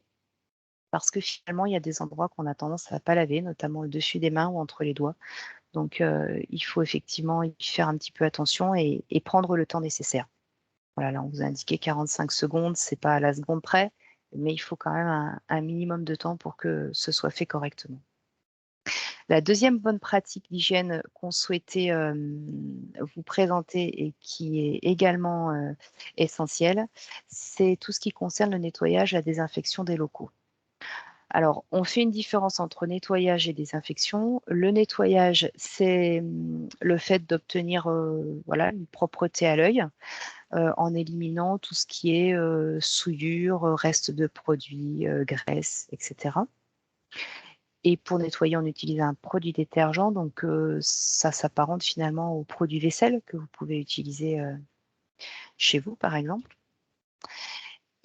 parce que finalement, il y a des endroits qu'on a tendance à ne pas laver, notamment le dessus des mains ou entre les doigts. Donc, il faut effectivement y faire un petit peu attention et prendre le temps nécessaire. Voilà, là, on vous a indiqué 45 secondes, ce n'est pas à la seconde près, mais il faut quand même un minimum de temps pour que ce soit fait correctement. La deuxième bonne pratique d'hygiène qu'on souhaitait vous présenter et qui est également essentielle, c'est tout ce qui concerne le nettoyage et la désinfection des locaux. Alors, on fait une différence entre nettoyage et désinfection. Le nettoyage, c'est le fait d'obtenir une propreté à l'œil en éliminant tout ce qui est souillure, reste de produits, graisse, etc. Et pour nettoyer, on utilise un produit détergent, donc ça s'apparente finalement au produit vaisselle que vous pouvez utiliser chez vous, par exemple.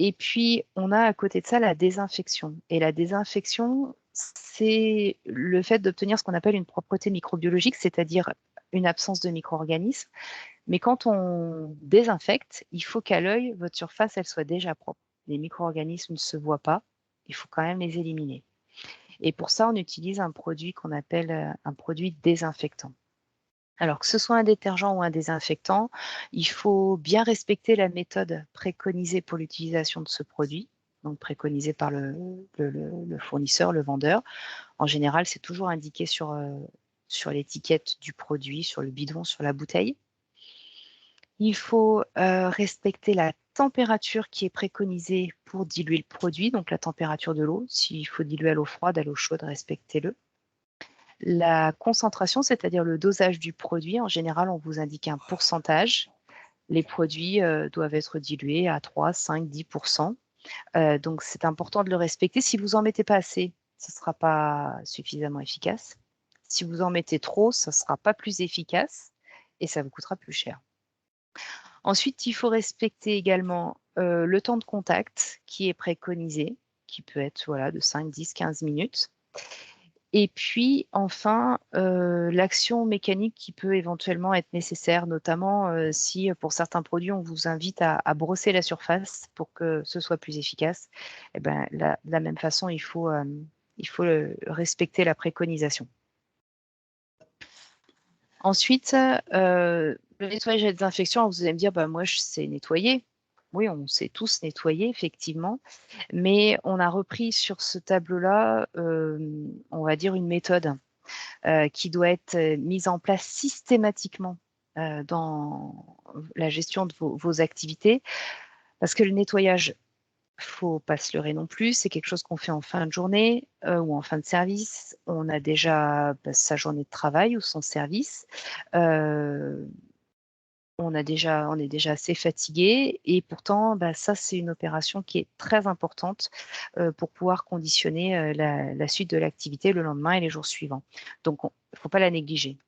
Et puis, on a à côté de ça la désinfection. Et la désinfection, c'est le fait d'obtenir ce qu'on appelle une propreté microbiologique, c'est-à-dire une absence de micro-organismes. Mais quand on désinfecte, il faut qu'à l'œil, votre surface, elle soit déjà propre. Les micro-organismes ne se voient pas, il faut quand même les éliminer. Et pour ça, on utilise un produit qu'on appelle un produit désinfectant. Alors, que ce soit un détergent ou un désinfectant, il faut bien respecter la méthode préconisée pour l'utilisation de ce produit, donc préconisée par le fournisseur, le vendeur. En général, c'est toujours indiqué sur l'étiquette du produit, sur le bidon, sur la bouteille. Il faut respecter la température qui est préconisée pour diluer le produit, donc la température de l'eau. S'il faut diluer à l'eau froide, à l'eau chaude, respectez-le. La concentration, c'est-à-dire le dosage du produit, en général, on vous indique un pourcentage. Les produits doivent être dilués à 3, 5, 10%. Donc, c'est important de le respecter. Si vous en mettez pas assez, ce ne sera pas suffisamment efficace. Si vous en mettez trop, ça ne sera pas plus efficace et ça vous coûtera plus cher. Ensuite, il faut respecter également le temps de contact qui est préconisé, qui peut être de 5, 10, 15 minutes. Et puis, enfin, l'action mécanique qui peut éventuellement être nécessaire, notamment si pour certains produits, on vous invite à brosser la surface pour que ce soit plus efficace. Eh ben, de la même façon, il faut respecter la préconisation. Ensuite, le nettoyage et la désinfection, vous allez me dire, moi, je sais nettoyer. Oui, on sait tous nettoyer, effectivement, mais on a repris sur ce tableau-là, on va dire une méthode qui doit être mise en place systématiquement dans la gestion de vos activités, parce que le nettoyage, faut pas se leurrer non plus, c'est quelque chose qu'on fait en fin de journée ou en fin de service. On a déjà sa journée de travail ou son service. On est déjà assez fatigué et pourtant, ça, c'est une opération qui est très importante pour pouvoir conditionner la suite de l'activité le lendemain et les jours suivants. Donc, il ne faut pas la négliger.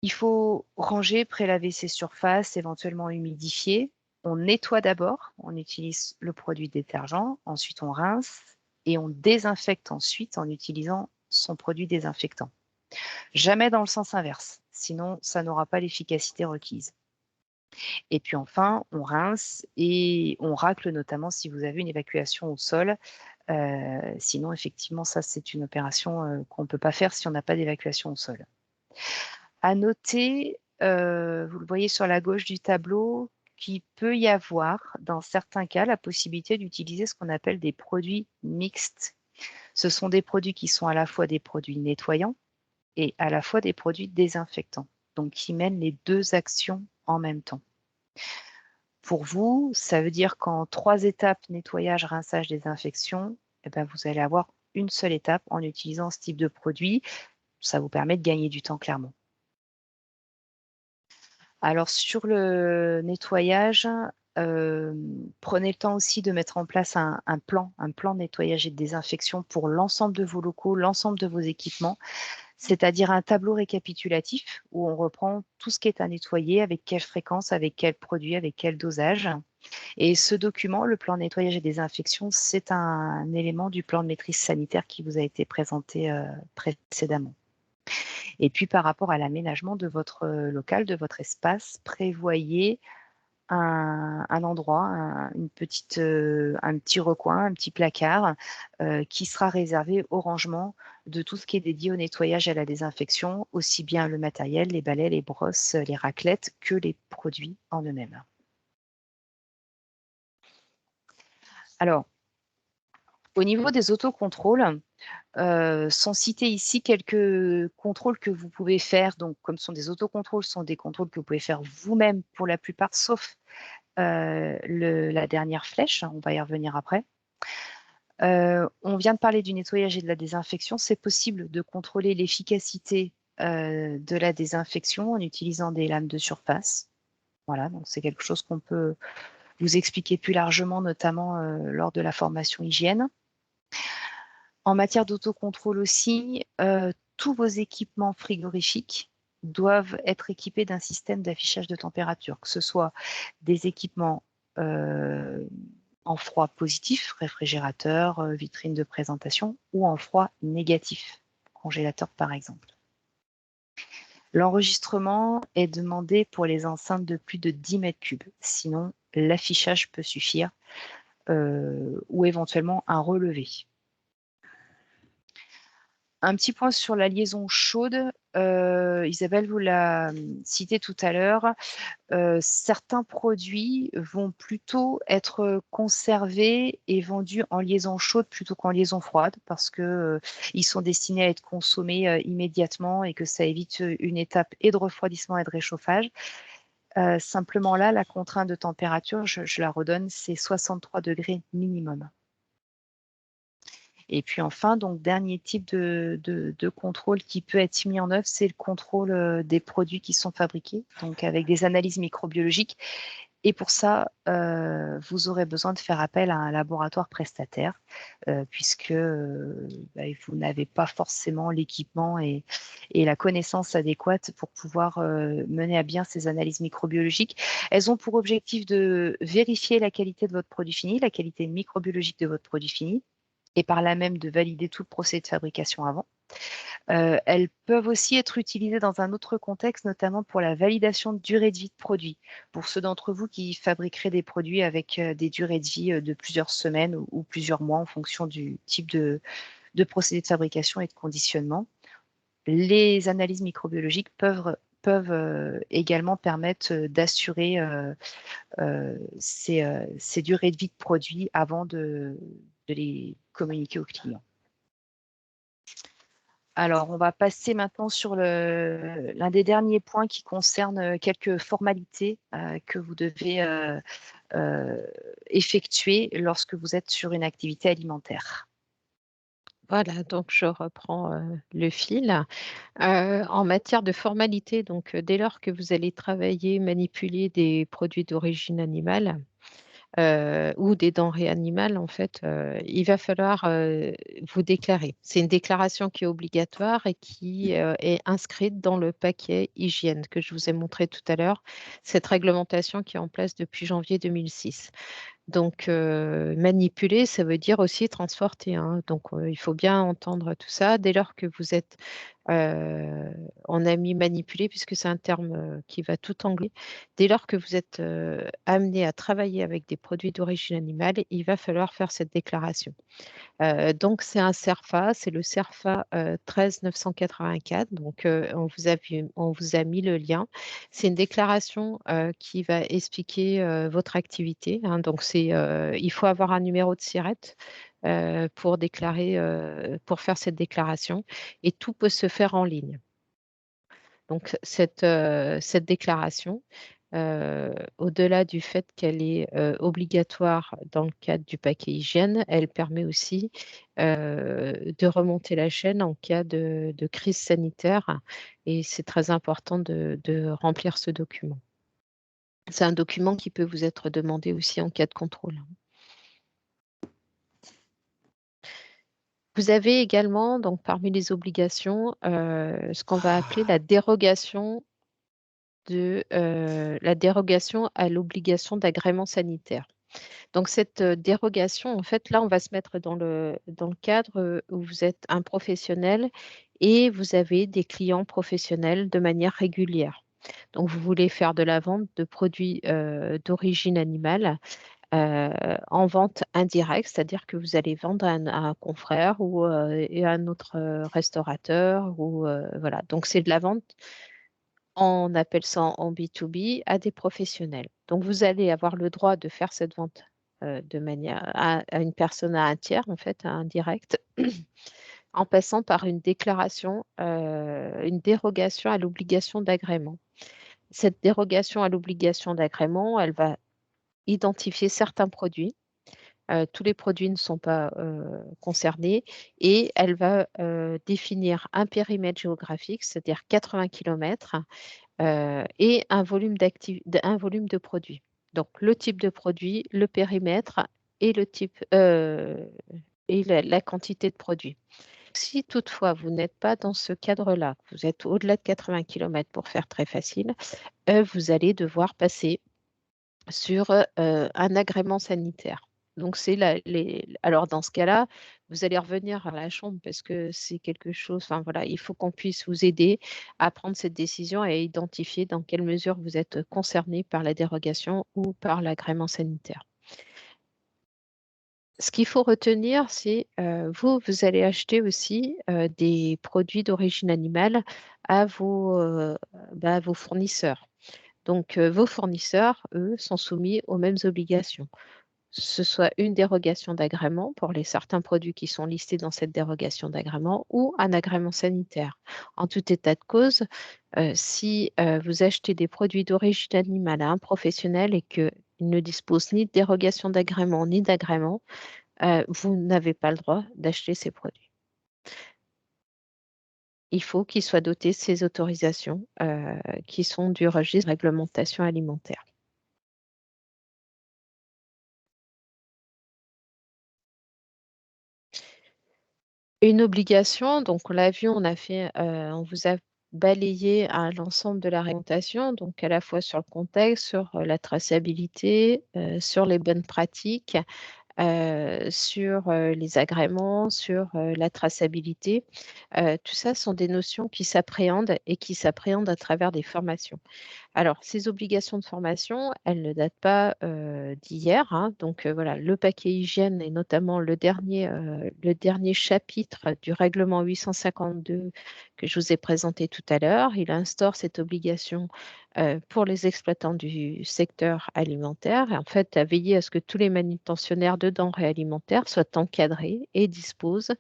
Il faut ranger, prélaver ses surfaces, éventuellement humidifier. On nettoie d'abord, on utilise le produit détergent, ensuite on rince et on désinfecte ensuite en utilisant son produit désinfectant. Jamais dans le sens inverse, sinon ça n'aura pas l'efficacité requise. Et puis enfin, on rince et on racle notamment si vous avez une évacuation au sol. Sinon, effectivement, ça, c'est une opération qu'on ne peut pas faire si on n'a pas d'évacuation au sol. À noter, vous le voyez sur la gauche du tableau, qu'il peut y avoir, dans certains cas, la possibilité d'utiliser ce qu'on appelle des produits mixtes. Ce sont des produits qui sont à la fois des produits nettoyants et à la fois des produits désinfectants, donc qui mènent les deux actions en même temps. Pour vous, ça veut dire qu'en 3 étapes, nettoyage, rinçage, désinfection, vous allez avoir une seule étape en utilisant ce type de produit. Ça vous permet de gagner du temps, clairement. Alors, sur le nettoyage, prenez le temps aussi de mettre en place un plan de nettoyage et de désinfection pour l'ensemble de vos locaux, l'ensemble de vos équipements, c'est-à-dire un tableau récapitulatif où on reprend tout ce qui est à nettoyer, avec quelle fréquence, avec quel produit, avec quel dosage. Et ce document, le plan de nettoyage et désinfection, c'est un élément du plan de maîtrise sanitaire qui vous a été présenté précédemment. Et puis, par rapport à l'aménagement de votre local, de votre espace, prévoyez un endroit, un petit recoin, un petit placard qui sera réservé au rangement de tout ce qui est dédié au nettoyage et à la désinfection, aussi bien le matériel, les balais, les brosses, les raclettes, que les produits en eux-mêmes. Alors, au niveau des autocontrôles, sont cités ici quelques contrôles que vous pouvez faire. Donc, comme ce sont des autocontrôles, ce sont des contrôles que vous pouvez faire vous-même pour la plupart, sauf la dernière flèche. On va y revenir après. On vient de parler du nettoyage et de la désinfection. C'est possible de contrôler l'efficacité de la désinfection en utilisant des lames de surface. Voilà, donc c'est quelque chose qu'on peut vous expliquer plus largement, notamment lors de la formation hygiène. En matière d'autocontrôle aussi, tous vos équipements frigorifiques doivent être équipés d'un système d'affichage de température, que ce soit des équipements en froid positif, réfrigérateur, vitrine de présentation, ou en froid négatif, congélateur par exemple. L'enregistrement est demandé pour les enceintes de plus de 10 mètres cubes, sinon l'affichage peut suffire, ou éventuellement un relevé. Un petit point sur la liaison chaude. Isabelle vous l'a cité tout à l'heure. Certains produits vont plutôt être conservés et vendus en liaison chaude plutôt qu'en liaison froide parce que ils sont destinés à être consommés immédiatement et que ça évite une étape et de refroidissement et de réchauffage. Simplement là, la contrainte de température, je la redonne, c'est 63 degrés minimum. Et puis enfin, donc dernier type de contrôle qui peut être mis en œuvre, c'est le contrôle des produits qui sont fabriqués, donc avec des analyses microbiologiques. Et pour ça, vous aurez besoin de faire appel à un laboratoire prestataire, puisque vous n'avez pas forcément l'équipement et la connaissance adéquate pour pouvoir mener à bien ces analyses microbiologiques. Elles ont pour objectif de vérifier la qualité de votre produit fini, la qualité microbiologique de votre produit fini, et par là même de valider tout le procédé de fabrication avant. Elles peuvent aussi être utilisées dans un autre contexte, notamment pour la validation de durée de vie de produits. Pour ceux d'entre vous qui fabriqueraient des produits avec des durées de vie de plusieurs semaines ou plusieurs mois en fonction du type de procédé de fabrication et de conditionnement, les analyses microbiologiques peuvent peuvent également permettre d'assurer ces durées de vie de produits avant de les communiquer aux clients. Alors, on va passer maintenant sur l'un des derniers points qui concerne quelques formalités que vous devez effectuer lorsque vous êtes sur une activité alimentaire. Voilà, donc je reprends le fil. En matière de formalité, donc dès lors que vous allez travailler, manipuler des produits d'origine animale, ou des denrées animales, en fait, il va falloir vous déclarer. C'est une déclaration qui est obligatoire et qui est inscrite dans le paquet hygiène que je vous ai montré tout à l'heure, cette réglementation qui est en place depuis janvier 2006. Donc, manipuler, ça veut dire aussi transporter, hein. Donc, il faut bien entendre tout ça. Dès lors que vous êtes, on a mis manipuler puisque c'est un terme qui va tout englober. Dès lors que vous êtes amené à travailler avec des produits d'origine animale, il va falloir faire cette déclaration. Donc, c'est un CERFA, c'est le CERFA 13984. Donc, on vous a mis le lien. C'est une déclaration qui va expliquer votre activité, hein. Donc, il faut avoir un numéro de SIRET pour pour faire cette déclaration. Et tout peut se faire en ligne. Donc, cette déclaration, au-delà du fait qu'elle est obligatoire dans le cadre du paquet hygiène, elle permet aussi de remonter la chaîne en cas de crise sanitaire. Et c'est très important de remplir ce document. C'est un document qui peut vous être demandé aussi en cas de contrôle. Vous avez également, donc, parmi les obligations, ce qu'on va appeler la dérogation à l'obligation d'agrément sanitaire. Donc, cette dérogation, en fait, là, on va se mettre dans le cadre où vous êtes un professionnel et vous avez des clients professionnels de manière régulière. Donc, vous voulez faire de la vente de produits d'origine animale en vente indirecte, c'est-à-dire que vous allez vendre à un confrère ou et à un autre restaurateur. Voilà. Donc, c'est de la vente, on appelle ça en B2B, à des professionnels. Donc, vous allez avoir le droit de faire cette vente de manière à une personne, à un tiers, en fait, à un direct, en passant par une déclaration, une dérogation à l'obligation d'agrément. Cette dérogation à l'obligation d'agrément, elle va identifier certains produits. Tous les produits ne sont pas concernés et elle va définir un périmètre géographique, c'est-à-dire 80 km, et un volume de produits. Donc, le type de produit, le périmètre et le type et la quantité de produits. Si toutefois vous n'êtes pas dans ce cadre-là, vous êtes au-delà de 80 km pour faire très facile, vous allez devoir passer sur un agrément sanitaire. Donc, alors dans ce cas-là, vous allez revenir à la chambre parce que c'est quelque chose, enfin voilà, il faut qu'on puisse vous aider à prendre cette décision et à identifier dans quelle mesure vous êtes concerné par la dérogation ou par l'agrément sanitaire. Ce qu'il faut retenir, c'est vous allez acheter aussi des produits d'origine animale à vos fournisseurs. Donc, vos fournisseurs, eux, sont soumis aux mêmes obligations. Ce soit une dérogation d'agrément pour certains produits qui sont listés dans cette dérogation d'agrément ou un agrément sanitaire. En tout état de cause, si vous achetez des produits d'origine animale à un professionnel et qu'il ne dispose ni de dérogation d'agrément ni d'agrément, vous n'avez pas le droit d'acheter ces produits. Il faut qu'ils soient dotés de ces autorisations qui sont du registre de réglementation alimentaire. Une obligation, donc on l'a vu, on vous a balayé à l'ensemble de la réglementation, donc à la fois sur le contexte, sur la traçabilité, sur les bonnes pratiques. sur les agréments, sur la traçabilité. Tout ça sont des notions qui s'appréhendent et qui s'appréhendent à travers des formations. Alors, ces obligations de formation, elles ne datent pas d'hier, hein. Donc, voilà, le paquet hygiène et notamment le dernier chapitre du règlement 852 que je vous ai présenté tout à l'heure, il instaure cette obligation pour les exploitants du secteur alimentaire et en fait à veiller à ce que tous les manutentionnaires de denrées alimentaires soient encadrés et disposent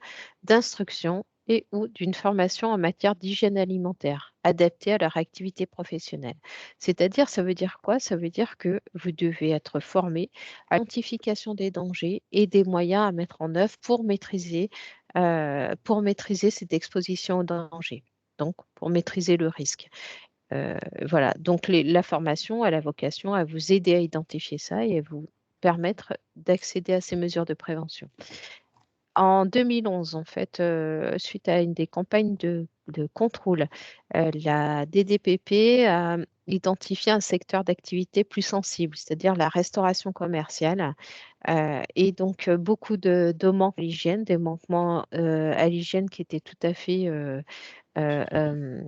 d'instructions et ou d'une formation en matière d'hygiène alimentaire adaptée à leur activité professionnelle. C'est-à-dire, ça veut dire quoi? Ça veut dire que vous devez être formé à l'identification des dangers et des moyens à mettre en œuvre pour maîtriser cette exposition au danger, donc pour maîtriser le risque. Voilà, donc la formation a la vocation à vous aider à identifier ça et à vous permettre d'accéder à ces mesures de prévention. En 2011, en fait, suite à une des campagnes de contrôle, la DDPP a identifié un secteur d'activité plus sensible, c'est-à-dire la restauration commerciale. Et donc, beaucoup de manques à l'hygiène, des manquements à l'hygiène qui étaient tout à fait euh, euh,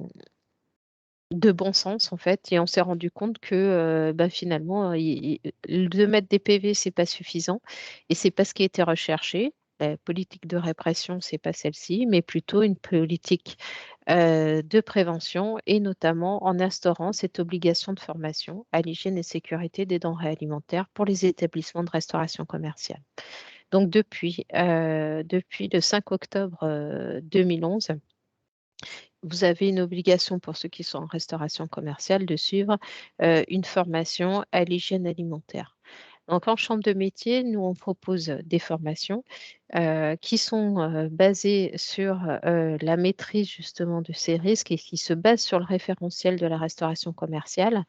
de bon sens, en fait. Et on s'est rendu compte que bah, finalement, 2 mettre des PV, c'est pas suffisant. Et c'est pas ce qui était recherché. La politique de répression, c'est pas celle-ci, mais plutôt une politique de prévention et notamment en instaurant cette obligation de formation à l'hygiène et sécurité des denrées alimentaires pour les établissements de restauration commerciale. Donc depuis le 5 octobre 2011, vous avez une obligation pour ceux qui sont en restauration commerciale de suivre une formation à l'hygiène alimentaire. Donc, en chambre de métier, nous, on propose des formations qui sont basées sur la maîtrise justement de ces risques et qui se basent sur le référentiel de la restauration commerciale,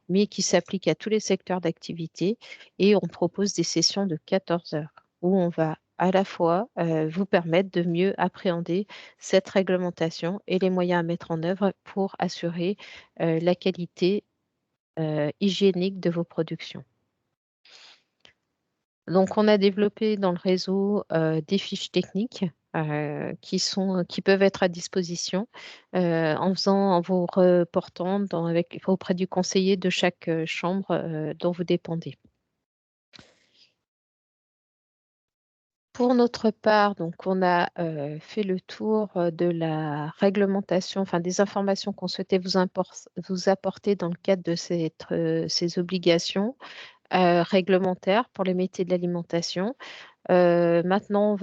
mais qui s'appliquent à tous les secteurs d'activité. Et on propose des sessions de 14 heures où on va à la fois vous permettre de mieux appréhender cette réglementation et les moyens à mettre en œuvre pour assurer la qualité hygiénique de vos productions. Donc, on a développé dans le réseau des fiches techniques qui peuvent être à disposition en vous reportant auprès du conseiller de chaque chambre dont vous dépendez. Pour notre part, donc, on a fait le tour de la réglementation, enfin des informations qu'on souhaitait vous apporter dans le cadre de ces obligations réglementaires pour les métiers de l'alimentation. Maintenant,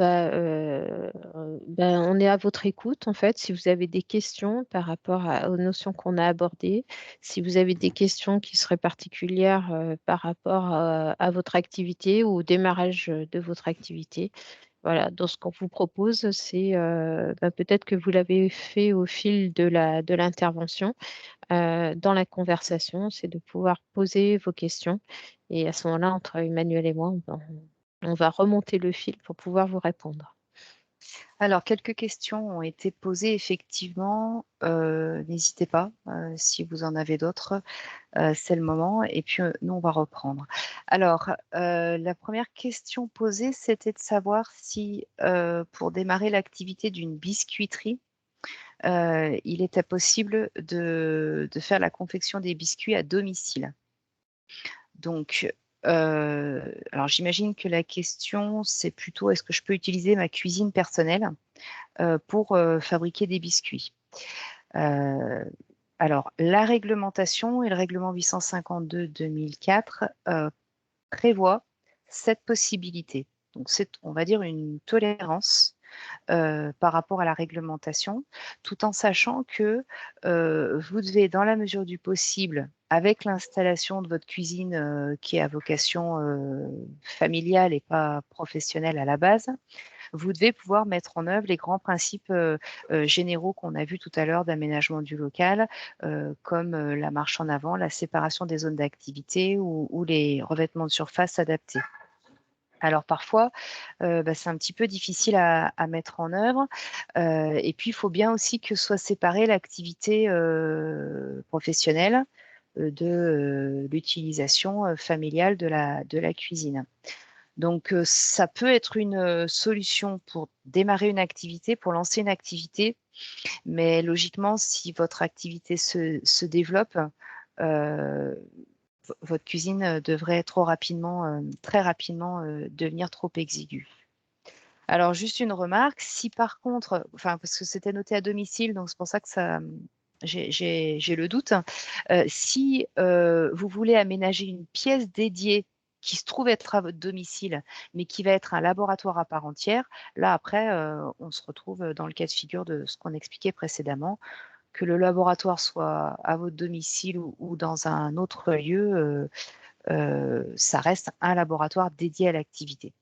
on est à votre écoute, en fait, si vous avez des questions par rapport aux notions qu'on a abordées, si vous avez des questions qui seraient particulières par rapport à votre activité ou au démarrage de votre activité. Voilà, donc ce qu'on vous propose, c'est peut-être que vous l'avez fait au fil de l'intervention, dans la conversation, c'est de pouvoir poser vos questions. Et à ce moment-là, entre Emmanuel et moi, on va remonter le fil pour pouvoir vous répondre. Alors, quelques questions ont été posées effectivement. N'hésitez pas si vous en avez d'autres. C'est le moment. Et puis, nous, on va reprendre. Alors, la première question posée, c'était de savoir si, pour démarrer l'activité d'une biscuiterie, il était possible de faire la confection des biscuits à domicile. Donc, alors j'imagine que la question, c'est plutôt est-ce que je peux utiliser ma cuisine personnelle pour fabriquer des biscuits? Alors, la réglementation et le règlement 852-2004 prévoient cette possibilité. Donc, c'est, on va dire, une tolérance par rapport à la réglementation, tout en sachant que vous devez, dans la mesure du possible, avec l'installation de votre cuisine qui est à vocation familiale et pas professionnelle à la base, vous devez pouvoir mettre en œuvre les grands principes généraux qu'on a vus tout à l'heure d'aménagement du local, comme la marche en avant, la séparation des zones d'activité ou les revêtements de surface adaptés. Alors parfois, c'est un petit peu difficile à mettre en œuvre. Et puis, il faut bien aussi que soit séparée l'activité professionnelle de l'utilisation familiale de la cuisine. Donc, ça peut être une solution pour démarrer une activité, pour lancer une activité, mais logiquement, si votre activité se développe, votre cuisine devrait trop rapidement, très rapidement, devenir trop exiguë. Alors, juste une remarque, si par contre, enfin, parce que c'était noté à domicile, donc c'est pour ça que j'ai le doute. Si vous voulez aménager une pièce dédiée qui se trouve être à votre domicile, mais qui va être un laboratoire à part entière, là après, on se retrouve dans le cas de figure de ce qu'on expliquait précédemment, que le laboratoire soit à votre domicile ou dans un autre lieu, ça reste un laboratoire dédié à l'activité.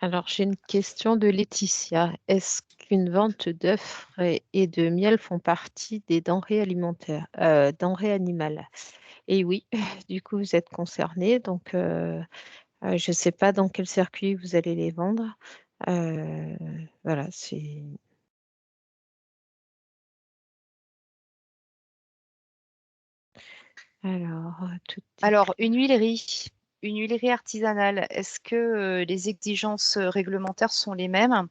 Alors, j'ai une question de Laetitia. Est-ce qu'une vente d'œufs frais et de miel font partie des denrées alimentaires, denrées animales? Et oui, du coup, vous êtes concerné. Donc, je ne sais pas dans quel circuit vous allez les vendre. Euh, voilà, c'est. Alors, tout est Alors, clair. une huilerie artisanale, est-ce que les exigences réglementaires sont les mêmes?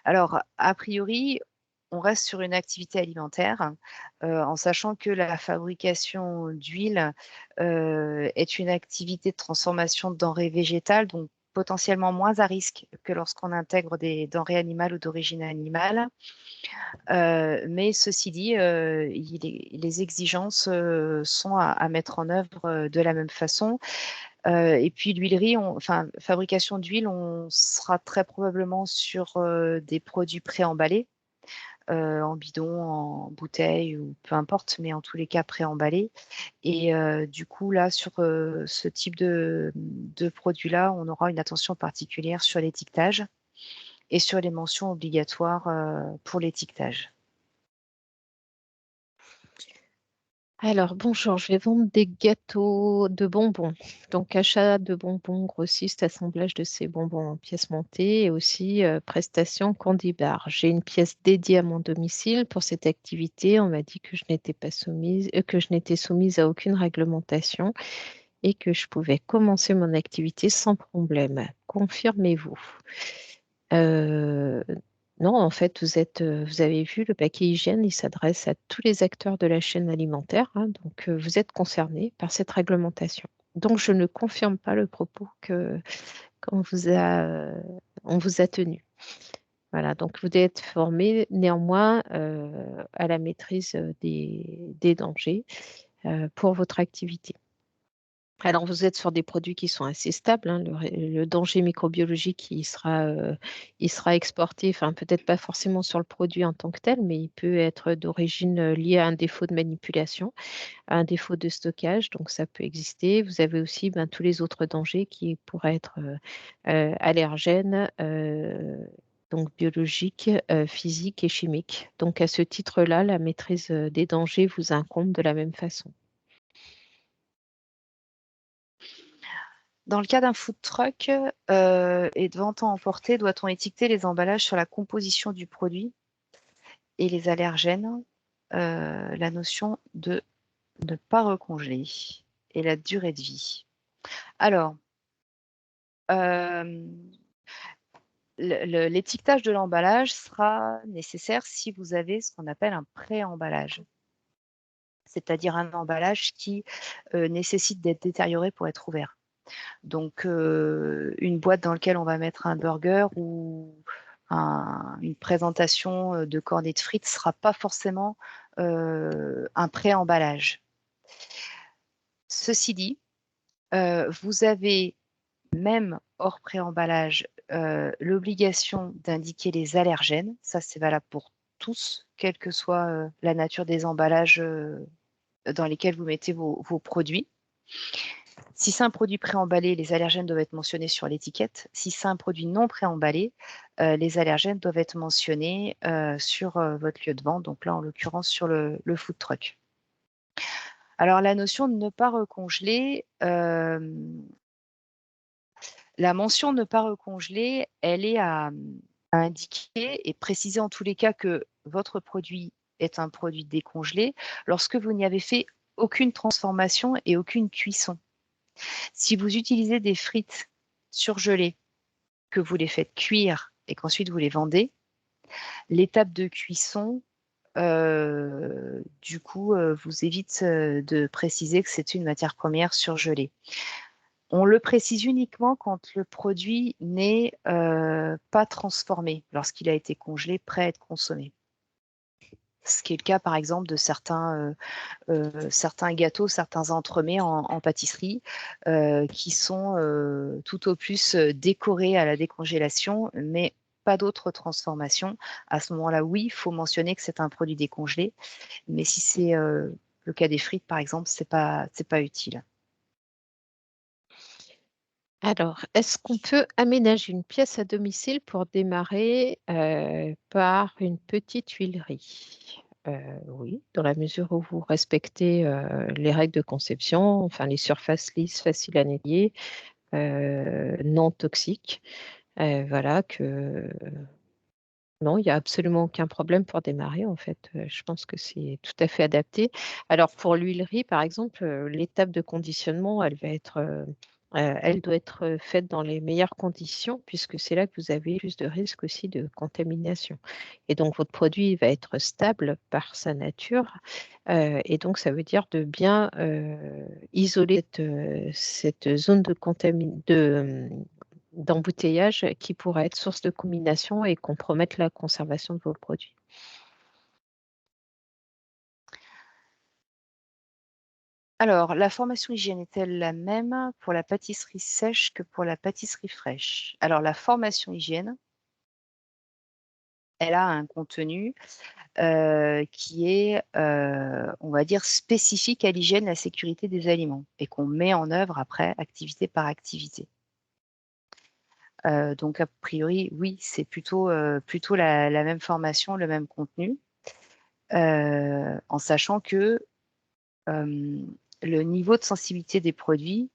Alors, a priori, on reste sur une activité alimentaire, en sachant que la fabrication d'huile est une activité de transformation de denrées végétales, donc potentiellement moins à risque que lorsqu'on intègre des denrées animales ou d'origine animale. Mais ceci dit, les exigences sont à mettre en œuvre de la même façon. Et puis l'huilerie, enfin, fabrication d'huile, on sera très probablement sur des produits préemballés, en bidon, en bouteille ou peu importe, mais en tous les cas préemballés. Et du coup, là, sur ce type de produit-là, on aura une attention particulière sur l'étiquetage et sur les mentions obligatoires pour l'étiquetage. Alors, bonjour, je vais vendre des gâteaux de bonbons. Donc, achat de bonbons, grossiste, assemblage de ces bonbons en pièces montées et aussi prestation candy bar. J'ai une pièce dédiée à mon domicile pour cette activité. On m'a dit que je n'étais pas soumise, que je n'étais soumise à aucune réglementation et que je pouvais commencer mon activité sans problème. Confirmez-vous? Euh, non, en fait, vous avez vu, le paquet hygiène, il s'adresse à tous les acteurs de la chaîne alimentaire, hein, donc vous êtes concernés par cette réglementation. Donc, je ne confirme pas le propos qu'on on vous a tenu. Voilà, donc vous devez être formé néanmoins à la maîtrise des dangers pour votre activité. Alors, vous êtes sur des produits qui sont assez stables, hein. Le danger microbiologique, il sera exporté, enfin peut-être pas forcément sur le produit en tant que tel, mais il peut être d'origine liée à un défaut de manipulation, à un défaut de stockage, donc ça peut exister. Vous avez aussi ben, tous les autres dangers qui pourraient être allergènes, donc biologiques, physiques et chimiques. Donc à ce titre-là, la maîtrise des dangers vous incombe de la même façon. Dans le cas d'un food truck et de vente à emporter, doit-on étiqueter les emballages sur la composition du produit et les allergènes, la notion de ne pas recongeler et la durée de vie? Alors, euh, l'étiquetage de l'emballage sera nécessaire si vous avez ce qu'on appelle un pré-emballage, c'est-à-dire un emballage qui nécessite d'être détérioré pour être ouvert. Donc, une boîte dans laquelle on va mettre un burger ou une présentation de cornets de frites ne sera pas forcément un pré-emballage. Ceci dit, vous avez, même hors pré-emballage, l'obligation d'indiquer les allergènes. Ça, c'est valable pour tous, quelle que soit la nature des emballages dans lesquels vous mettez vos produits. Si c'est un produit préemballé, les allergènes doivent être mentionnés sur l'étiquette. Si c'est un produit non préemballé, les allergènes doivent être mentionnés sur votre lieu de vente, donc là en l'occurrence sur le food truck. Alors la notion de ne pas recongeler, la mention ne pas recongeler, elle est à indiquer et préciser en tous les cas que votre produit est un produit décongelé lorsque vous n'y avez fait aucune transformation et aucune cuisson. Si vous utilisez des frites surgelées, que vous les faites cuire et qu'ensuite vous les vendez, l'étape de cuisson, du coup, vous évite de préciser que c'est une matière première surgelée. On le précise uniquement quand le produit n'est pas transformé, lorsqu'il a été congelé, prêt à être consommé. Ce qui est le cas, par exemple, de certains gâteaux, certains entremets en pâtisserie qui sont tout au plus décorés à la décongélation, mais pas d'autres transformations. À ce moment-là, oui, il faut mentionner que c'est un produit décongelé, mais si c'est le cas des frites, par exemple, c'est pas utile. Alors, est-ce qu'on peut aménager une pièce à domicile pour démarrer par une petite huilerie? Oui, dans la mesure où vous respectez les règles de conception, enfin les surfaces lisses, faciles à nettoyer, non toxiques. Voilà que non, il n'y a absolument aucun problème pour démarrer en fait. Je pense que c'est tout à fait adapté. Alors pour l'huilerie, par exemple, l'étape de conditionnement, elle doit être faite dans les meilleures conditions puisque c'est là que vous avez plus de risques aussi de contamination. Et donc votre produit va être stable par sa nature. Et donc ça veut dire de bien isoler cette zone d'embouteillage qui pourrait être source de contamination et compromettre la conservation de vos produits. Alors, la formation hygiène est-elle la même pour la pâtisserie sèche que pour la pâtisserie fraîche? Alors, la formation hygiène, elle a un contenu qui est, on va dire, spécifique à l'hygiène, la sécurité des aliments et qu'on met en œuvre après, activité par activité. Donc, a priori, oui, c'est plutôt la même formation, le même contenu, en sachant que le niveau de sensibilité des produits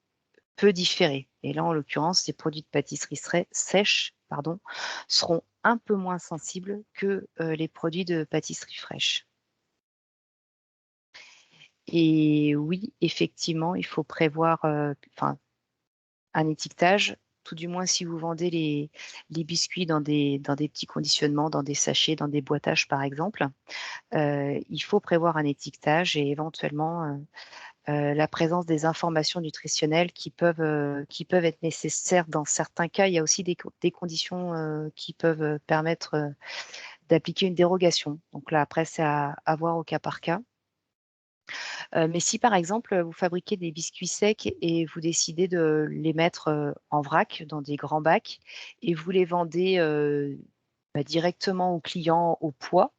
peut différer. Et là, en l'occurrence, les produits de pâtisserie sèche seront un peu moins sensibles que les produits de pâtisserie fraîche. Et oui, effectivement, il faut prévoir un étiquetage, tout du moins si vous vendez les biscuits dans des petits conditionnements, dans des sachets, dans des boîtages par exemple. Il faut prévoir un étiquetage et éventuellement la présence des informations nutritionnelles qui peuvent être nécessaires dans certains cas. Il y a aussi des conditions qui peuvent permettre d'appliquer une dérogation. Donc là, après, c'est à voir au cas par cas. Mais si par exemple, vous fabriquez des biscuits secs et vous décidez de les mettre en vrac dans des grands bacs et vous les vendez directement aux clients au poids,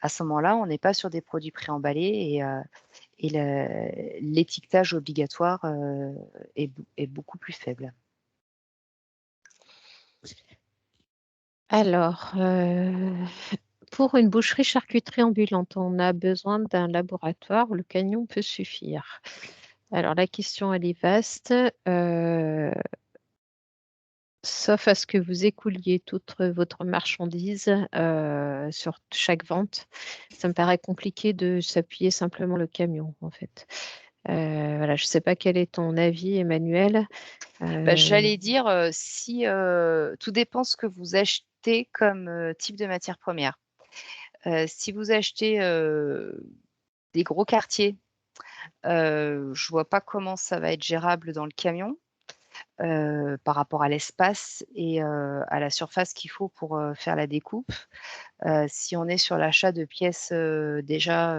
à ce moment-là, on n'est pas sur des produits préemballés et l'étiquetage obligatoire est beaucoup plus faible. Alors, pour une boucherie-charcuterie ambulante, on a besoin d'un laboratoire où le camion peut suffire. Alors, la question, elle est vaste. Sauf à ce que vous écouliez toute votre marchandise sur chaque vente. Ça me paraît compliqué de s'appuyer simplement le camion, en fait. Voilà, je ne sais pas quel est ton avis, Emmanuel. J'allais dire, si tout dépend ce que vous achetez comme type de matière première. Si vous achetez des gros quartiers, je vois pas comment ça va être gérable dans le camion, par rapport à l'espace et à la surface qu'il faut pour faire la découpe. Si on est sur l'achat de pièces déjà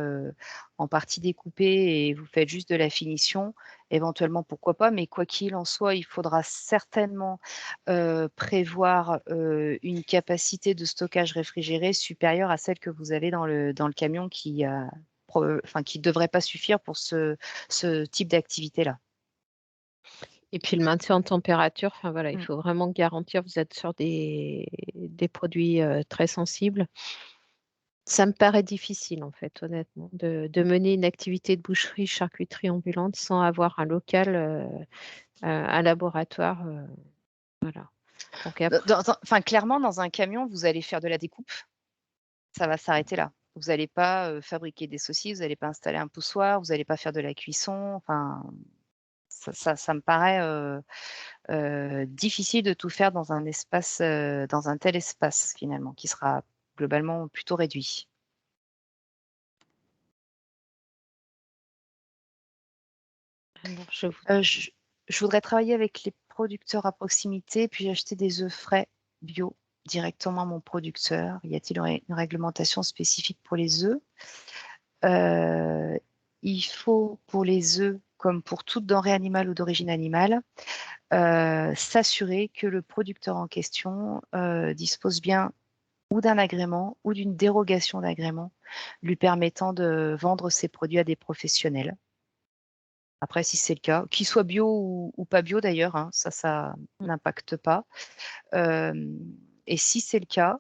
en partie découpées et vous faites juste de la finition, éventuellement pourquoi pas, mais quoi qu'il en soit, il faudra certainement prévoir une capacité de stockage réfrigéré supérieure à celle que vous avez dans le camion qui devrait pas suffire pour ce type d'activité-là. Et puis le maintien en température, enfin voilà, il Mmh. faut vraiment garantir, vous êtes sur des produits très sensibles. Ça me paraît difficile, en fait, honnêtement, de mener une activité de boucherie, charcuterie ambulante sans avoir un local, un laboratoire. Voilà. Donc après, Clairement, dans un camion, vous allez faire de la découpe, ça va s'arrêter là. Vous n'allez pas fabriquer des saucisses, vous n'allez pas installer un poussoir, vous n'allez pas faire de la cuisson. Enfin, ça me paraît difficile de tout faire dans un espace, dans un tel espace finalement, qui sera globalement plutôt réduit. Alors, Je voudrais travailler avec les producteurs à proximité, puis acheter des œufs frais bio directement à mon producteur. Y a-t-il une réglementation spécifique pour les œufs? Il faut, pour les œufs, comme pour toute denrée animale ou d'origine animale, s'assurer que le producteur en question dispose bien ou d'un agrément ou d'une dérogation d'agrément lui permettant de vendre ses produits à des professionnels. Après, si c'est le cas, qu'il soit bio ou pas bio d'ailleurs, hein, ça n'impacte pas. Et si c'est le cas,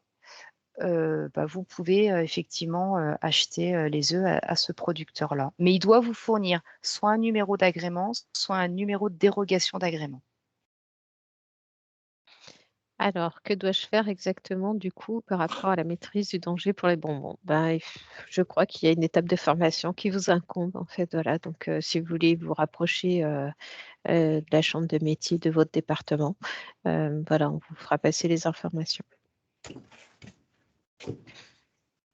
vous pouvez effectivement acheter les œufs à ce producteur-là. Mais il doit vous fournir soit un numéro d'agrément, soit un numéro de dérogation d'agrément. Alors, que dois-je faire exactement du coup par rapport à la maîtrise du danger pour les bonbons? Je crois qu'il y a une étape de formation qui vous incombe en fait. Voilà, donc si vous voulez vous rapprocher de la chambre de métier de votre département, voilà, on vous fera passer les informations.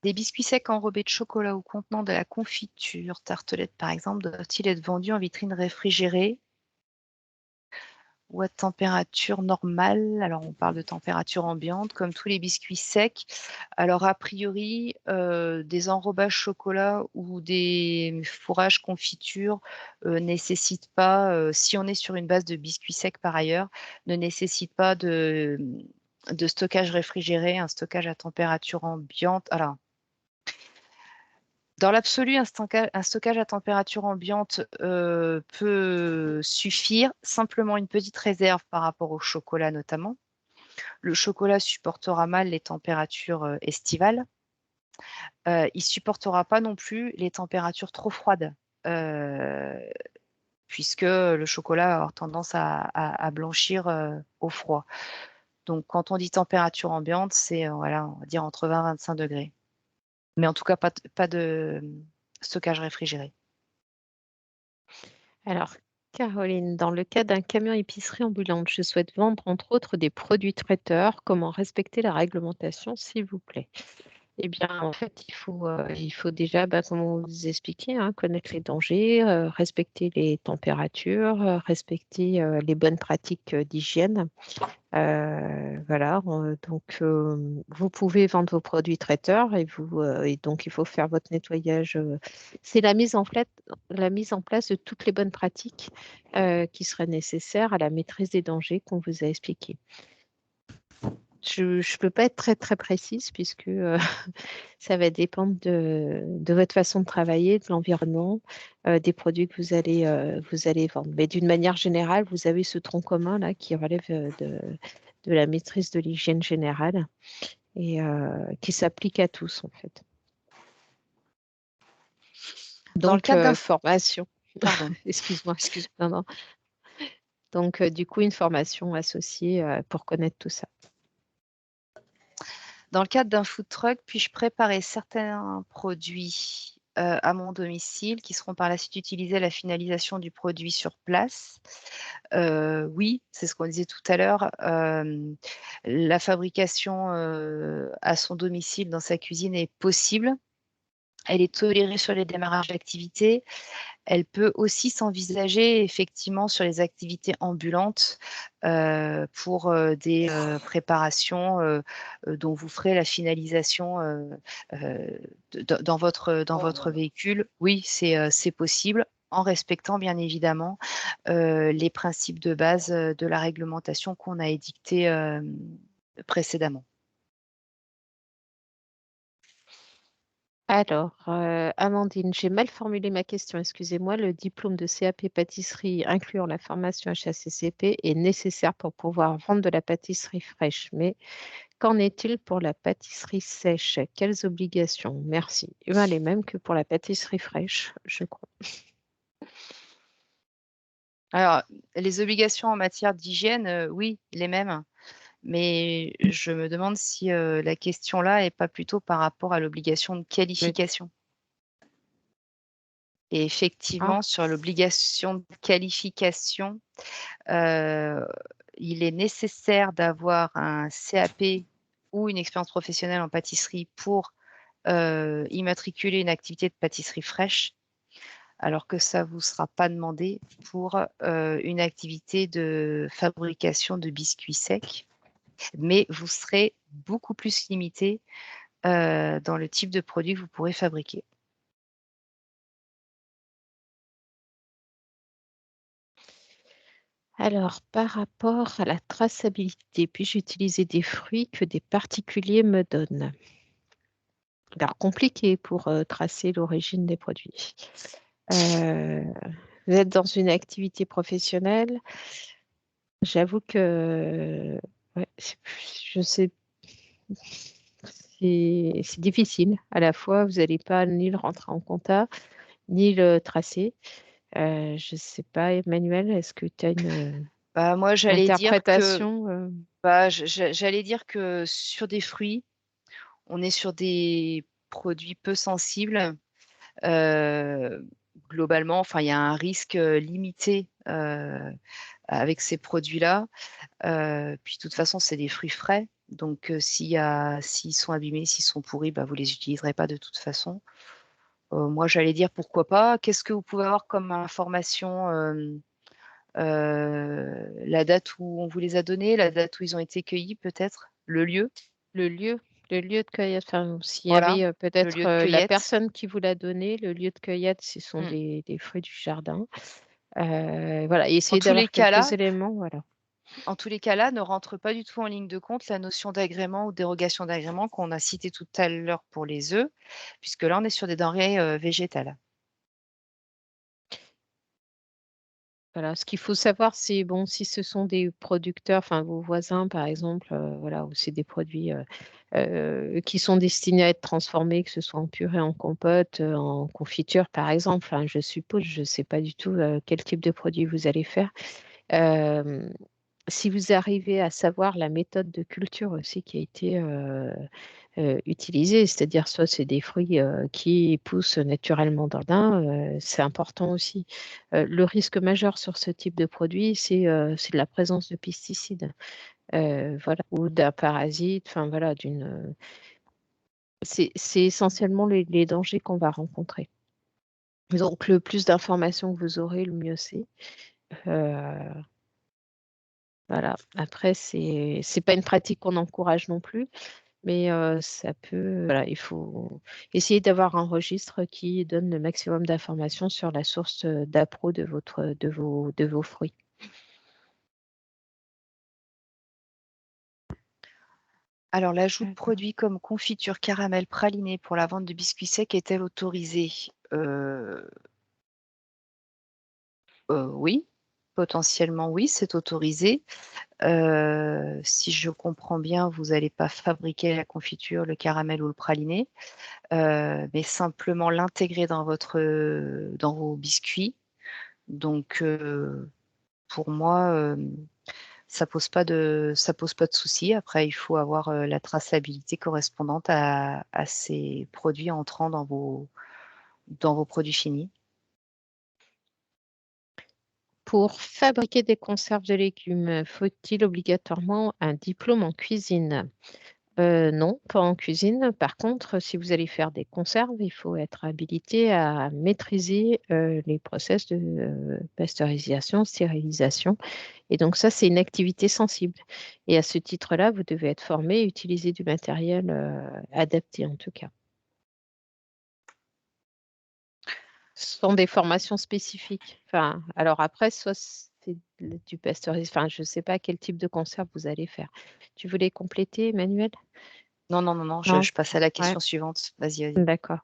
Des biscuits secs enrobés de chocolat ou contenant de la confiture, tartelettes par exemple, doivent-ils être vendus en vitrine réfrigérée ou à température normale? Alors, on parle de température ambiante, comme tous les biscuits secs. Alors, a priori, des enrobages chocolat ou des fourrages confiture nécessitent pas, si on est sur une base de biscuits secs par ailleurs, ne nécessitent pas de stockage réfrigéré, un stockage à température ambiante. Alors, dans l'absolu, un stockage à température ambiante peut suffire, simplement une petite réserve par rapport au chocolat notamment. Le chocolat supportera mal les températures estivales. Il ne supportera pas non plus les températures trop froides, puisque le chocolat va avoir tendance à blanchir au froid. Donc, quand on dit température ambiante, c'est voilà, on va dire entre 20 et 25 degrés. Mais en tout cas, pas de stockage réfrigéré. Alors, Caroline, dans le cas d'un camion épicerie ambulante, je souhaite vendre entre autres des produits traiteurs. Comment respecter la réglementation, s'il vous plaît? Eh bien, en fait, il faut déjà, comme on vous expliquait, hein, connaître les dangers, respecter les températures, respecter les bonnes pratiques d'hygiène. Voilà, donc vous pouvez vendre vos produits traiteurs et donc il faut faire votre nettoyage. C'est la mise en place de toutes les bonnes pratiques qui seraient nécessaires à la maîtrise des dangers qu'on vous a expliqués. Je ne peux pas être très très précise puisque ça va dépendre de votre façon de travailler, de l'environnement, des produits que vous allez vendre. Mais d'une manière générale, vous avez ce tronc commun là qui relève de la maîtrise de l'hygiène générale et qui s'applique à tous en fait. Dans le Donc, cadre d'un... formation. Pardon. Excuse-moi. Non, non. Donc, du coup, une formation associée pour connaître tout ça. Dans le cadre d'un food truck, puis-je préparer certains produits à mon domicile qui seront par la suite utilisés à la finalisation du produit sur place? Oui, c'est ce qu'on disait tout à l'heure. La fabrication à son domicile, dans sa cuisine, est possible. Elle est tolérée sur les démarrages d'activité. Elle peut aussi s'envisager effectivement sur les activités ambulantes pour des préparations dont vous ferez la finalisation dans votre véhicule. Oui, c'est possible en respectant bien évidemment les principes de base de la réglementation qu'on a édictée précédemment. Alors, Amandine, j'ai mal formulé ma question, excusez-moi. Le diplôme de CAP pâtisserie incluant la formation HACCP est nécessaire pour pouvoir vendre de la pâtisserie fraîche. Mais qu'en est-il pour la pâtisserie sèche? Quelles obligations? Merci. Eh ben, les mêmes que pour la pâtisserie fraîche, je crois. Alors, les obligations en matière d'hygiène, oui, les mêmes. Mais je me demande si la question là n'est pas plutôt par rapport à l'obligation de Oui. qualification. Et effectivement, Ah, sur l'obligation de qualification, il est nécessaire d'avoir un CAP ou une expérience professionnelle en pâtisserie pour immatriculer une activité de pâtisserie fraîche, alors que ça ne vous sera pas demandé pour une activité de fabrication de biscuits secs. Mais vous serez beaucoup plus limité dans le type de produit que vous pourrez fabriquer. alors, par rapport à la traçabilité, puis-je utiliser des fruits que des particuliers me donnent? Alors, compliqué pour tracer l'origine des produits. Euh, Vous êtes dans une activité professionnelle. J'avoue que ouais, je sais, c'est difficile. À la fois, vous n'allez pas ni le rentrer en compta, ni le tracer. Je ne sais pas, Emmanuel, est-ce que tu as une Bah, moi, interprétation j'allais dire que sur des fruits, on est sur des produits peu sensibles. Euh, Globalement, enfin, il y a un risque limité avec ces produits-là. Puis de toute façon, c'est des fruits frais. Donc, s'ils sont abîmés, s'ils sont pourris, bah, vous les utiliserez pas de toute façon. Moi, j'allais dire pourquoi pas. Qu'est-ce que vous pouvez avoir comme information la date où on vous les a donnés, la date où ils ont été cueillis, peut-être, le lieu, le lieu, le lieu de cueillette. Enfin, s'il y voilà, avait le peut-être lieu de la cueillette. personne qui vous l'a donné, le lieu de cueillette, ce sont Mm. des fruits du jardin. Voilà, et En essayer tous les d'avoir cas quelques là, éléments. Voilà. En tous les cas là, ne rentre pas du tout en ligne de compte la notion d'agrément ou dérogation d'agrément qu'on a cité tout à l'heure pour les œufs, puisque là, on est sur des denrées végétales. Voilà, ce qu'il faut savoir, c'est bon, si ce sont des producteurs, enfin vos voisins par exemple, voilà, ou c'est des produits qui sont destinés à être transformés, que ce soit en purée, en compote, en confiture par exemple, hein, je suppose, je ne sais pas du tout quel type de produit vous allez faire. Euh, Si vous arrivez à savoir la méthode de culture aussi qui a été utilisée, c'est-à-dire soit c'est des fruits qui poussent naturellement dans le daim, c'est important aussi. Le risque majeur sur ce type de produit, c'est de la présence de pesticides, voilà, ou d'un parasite, enfin voilà, c'est essentiellement les dangers qu'on va rencontrer. Donc le plus d'informations que vous aurez, le mieux c'est. Euh, Voilà. Après, c'est pas une pratique qu'on encourage non plus, mais ça peut. Voilà, il faut essayer d'avoir un registre qui donne le maximum d'informations sur la source d'appro de vos fruits. Alors, l'ajout de D'accord. produits comme confiture, caramel, praliné pour la vente de biscuits secs est-elle autorisée? Oui, potentiellement oui, c'est autorisé. Si je comprends bien, vous n'allez pas fabriquer la confiture, le caramel ou le praliné, mais simplement l'intégrer dans vos biscuits. Donc, pour moi, ça pose pas de souci. Après, il faut avoir la traçabilité correspondante à ces produits entrant dans vos produits finis. Pour fabriquer des conserves de légumes, faut-il obligatoirement un diplôme en cuisine? Non, pas en cuisine. Par contre, si vous allez faire des conserves, il faut être habilité à maîtriser les process de pasteurisation, stérilisation. Et donc ça, c'est une activité sensible. Et à ce titre-là, vous devez être formé et utiliser du matériel adapté en tout cas. Ce sont des formations spécifiques. Enfin, alors après, soit c'est du pasteurisation, enfin, je ne sais pas quel type de conserve vous allez faire. Tu voulais compléter, Emmanuel? Non, non, non, non, Non? je passe à la Ouais, question suivante. Vas-y, vas-y. d'accord.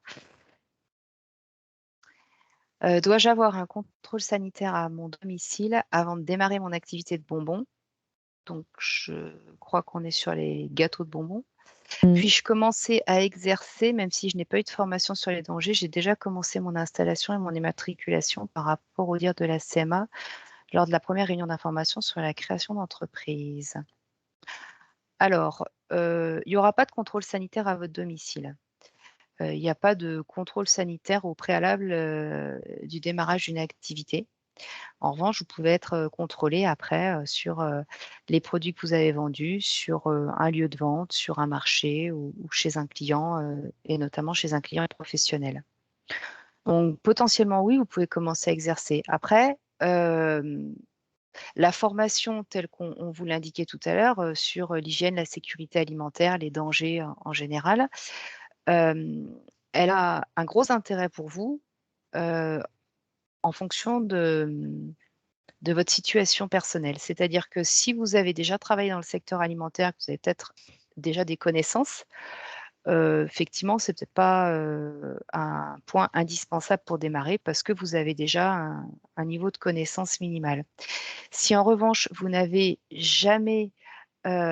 Dois-je avoir un contrôle sanitaire à mon domicile avant de démarrer mon activité de bonbons? Donc, je crois qu'on est sur les gâteaux de bonbons. Mm. Puis-je commencer à exercer, même si je n'ai pas eu de formation sur les dangers, j'ai déjà commencé mon installation et mon immatriculation par rapport au dire de la CMA lors de la première réunion d'information sur la création d'entreprise. Alors, il n'y aura pas de contrôle sanitaire à votre domicile. Il n'y a pas de contrôle sanitaire au préalable, du démarrage d'une activité. En revanche, vous pouvez être, contrôlé après, sur, les produits que vous avez vendus, sur, un lieu de vente, sur un marché ou chez un client, et notamment chez un client professionnel. Donc potentiellement oui, vous pouvez commencer à exercer. Après, la formation telle qu'on vous l'indiquait tout à l'heure, sur, l'hygiène, la sécurité alimentaire, les dangers en général, hem, elle a un gros intérêt pour vous, heu, en fonction de votre situation personnelle. C'est-à-dire que si vous avez déjà travaillé dans le secteur alimentaire, que vous avez peut-être déjà des connaissances, effectivement, c'est peut-être pas, un point indispensable pour démarrer parce que vous avez déjà un niveau de connaissance minimal. Si en revanche, vous n'avez jamais,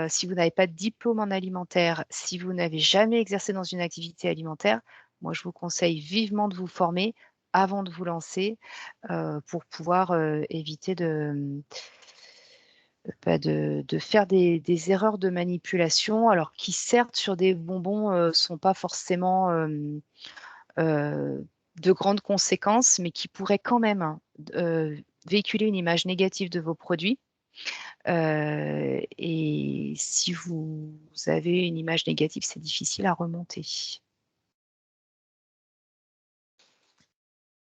si vous n'avez pas de diplôme en alimentaire, si vous n'avez jamais exercé dans une activité alimentaire, moi je vous conseille vivement de vous former avant de vous lancer, pour pouvoir, éviter de faire des erreurs de manipulation, alors qui certes sur des bonbons, sont pas forcément, de grandes conséquences, mais qui pourraient quand même, hein, véhiculer une image négative de vos produits. Et si vous avez une image négative, c'est difficile à remonter.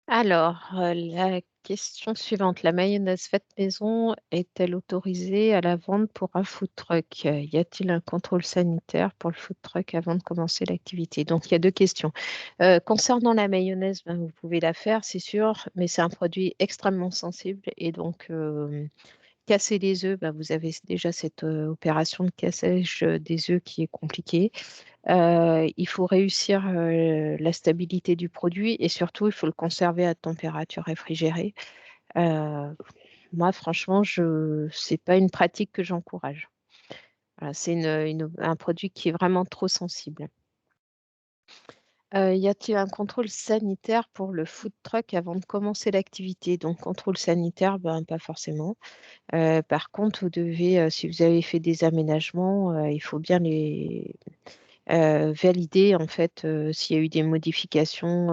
Alors, la question suivante, la mayonnaise faite maison est-elle autorisée à la vente pour un food truck? Y a-t-il un contrôle sanitaire pour le food truck avant de commencer l'activité? Donc, il y a deux questions. Concernant la mayonnaise, ben, vous pouvez la faire, c'est sûr, mais c'est un produit extrêmement sensible et donc casser les œufs, ben, vous avez déjà cette opération de cassage des œufs qui est compliquée. Il faut réussir la stabilité du produit et surtout, il faut le conserver à température réfrigérée. Euh, Moi, franchement, c'est pas une pratique que j'encourage. Voilà, c'est un produit qui est vraiment trop sensible. Y a-t-il un contrôle sanitaire pour le food truck avant de commencer l'activité? Donc, contrôle sanitaire, ben, pas forcément. Par contre, vous devez, si vous avez fait des aménagements, il faut bien les valider en fait s'il y a eu des modifications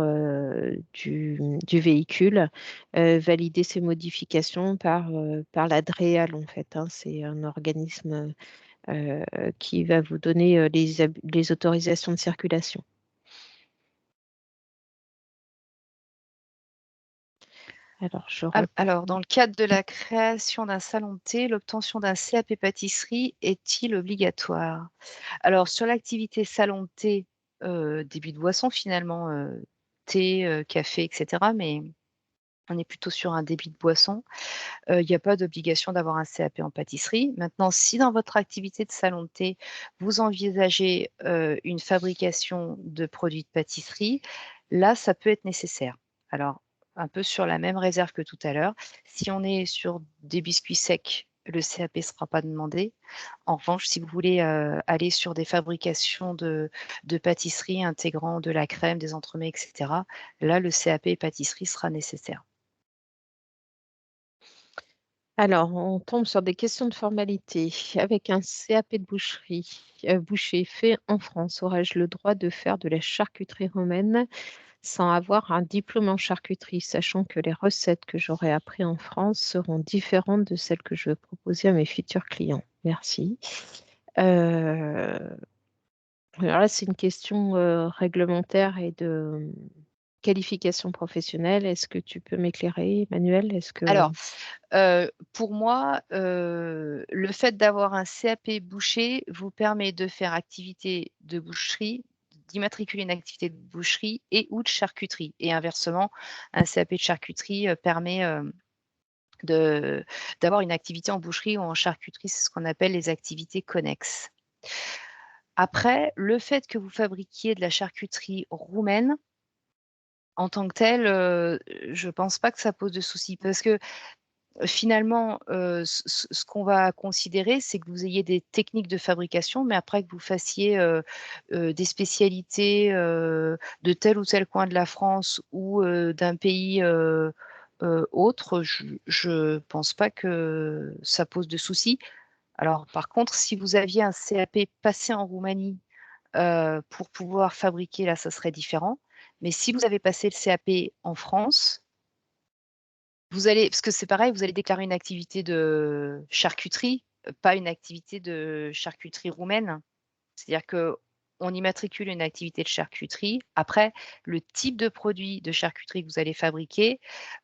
du véhicule, valider ces modifications par la DREAL en fait, hein. C'est un organisme euh, qui va vous donner les autorisations de circulation. Alors, je Alors, dans le cadre de la création d'un salon de thé, l'obtention d'un CAP pâtisserie est-il obligatoire? Alors, sur l'activité salon de thé, débit de boisson finalement, thé, café, et cetera, mais on est plutôt sur un débit de boisson. Il n'y a pas d'obligation d'avoir un CAP en pâtisserie. Maintenant, si dans votre activité de salon de thé, vous envisagez, une fabrication de produits de pâtisserie, là, ça peut être nécessaire. Alors, un peu sur la même réserve que tout à l'heure, si on est sur des biscuits secs, le CAP ne sera pas demandé. En revanche, si vous voulez, aller sur des fabrications de pâtisserie intégrant de la crème, des entremets et cetera, là, le CAP pâtisserie sera nécessaire. Alors, on tombe sur des questions de formalité. Avec un CAP de boucherie, boucher fait en France, aurais-je le droit de faire de la charcuterie romaine sans avoir un diplôme en charcuterie, sachant que les recettes que j'aurai appris en France seront différentes de celles que je vais proposer à mes futurs clients? Merci. Euh, alors là, c'est une question réglementaire et de qualification professionnelle. Est-ce que tu peux m'éclairer, Emmanuel? Est-ce que... Alors, pour moi, le fait d'avoir un CAP boucher vous permet de faire activité de boucherie, d'immatriculer une activité de boucherie et ou de charcuterie et inversement, un CAP de charcuterie, permet, de d'avoir une activité en boucherie ou en charcuterie. C'est ce qu'on appelle les activités connexes. Après, le fait que vous fabriquiez de la charcuterie roumaine, en tant que telle, je pense pas que ça pose de souci parce que finalement, ce qu'on va considérer, c'est que vous ayez des techniques de fabrication, mais après que vous fassiez, des spécialités, de tel ou tel coin de la France ou, d'un pays, autre, je pense pas que ça pose de soucis. Alors, par contre, si vous aviez un CAP passé en Roumanie pour pouvoir fabriquer, là, ça serait différent. Mais si vous avez passé le CAP en France, vous allez, parce que c'est pareil, vous allez déclarer une activité de charcuterie, pas une activité de charcuterie roumaine. C'est-à-dire qu'on immatricule une activité de charcuterie. Après, le type de produit de charcuterie que vous allez fabriquer,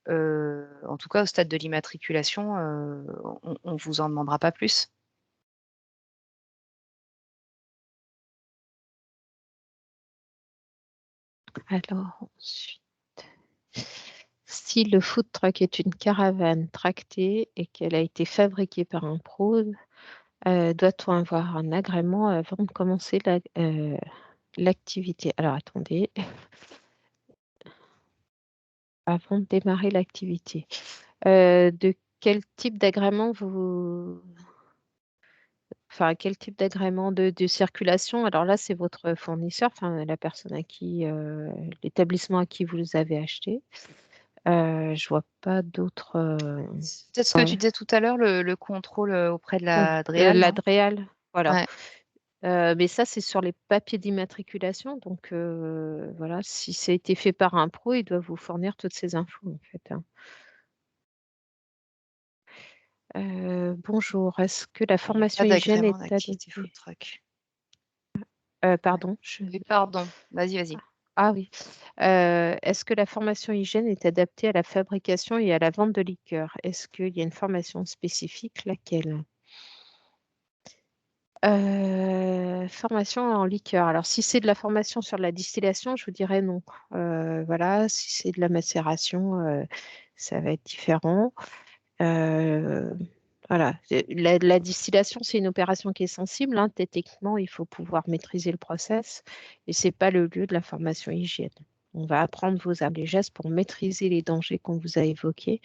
en tout cas au stade de l'immatriculation, on ne vous en demandera pas plus. Alors, ensuite, si le food truck est une caravane tractée et qu'elle a été fabriquée par un pro, doit-on avoir un agrément avant de commencer l'activité? Alors, attendez, avant de démarrer l'activité. De quel type d'agrément vous... Enfin, quel type d'agrément de circulation? Alors là, c'est votre fournisseur, enfin la personne à qui, l'établissement à qui vous les avez achetés. Je vois pas d'autres. C'est peut-être ce que tu disais tout à l'heure, le contrôle auprès de la DREAL, La non? DREAL, voilà. Ouais. Mais ça, c'est sur les papiers d'immatriculation. Donc voilà, si ça a été fait par un pro, il doit vous fournir toutes ces infos en fait, hein. Bonjour, est-ce que la Il n'y a formation pas hygiène d'agrément est d'activité food adaptée? truck. Pardon, Oui, pardon. Vas-y, vas-y. Ah oui. Est-ce que la formation hygiène est adaptée à la fabrication et à la vente de liqueurs? Est-ce qu'il y a une formation spécifique? Laquelle? Formation en liqueur. Alors, si c'est de la formation sur la distillation, je vous dirais non. Voilà, si c'est de la macération, ça va être différent. Euh, voilà. La distillation, c'est une opération qui est sensible, hein. Techniquement, il faut pouvoir maîtriser le process et ce n'est pas le lieu de la formation hygiène. On va apprendre vos armes et gestes pour maîtriser les dangers qu'on vous a évoqués,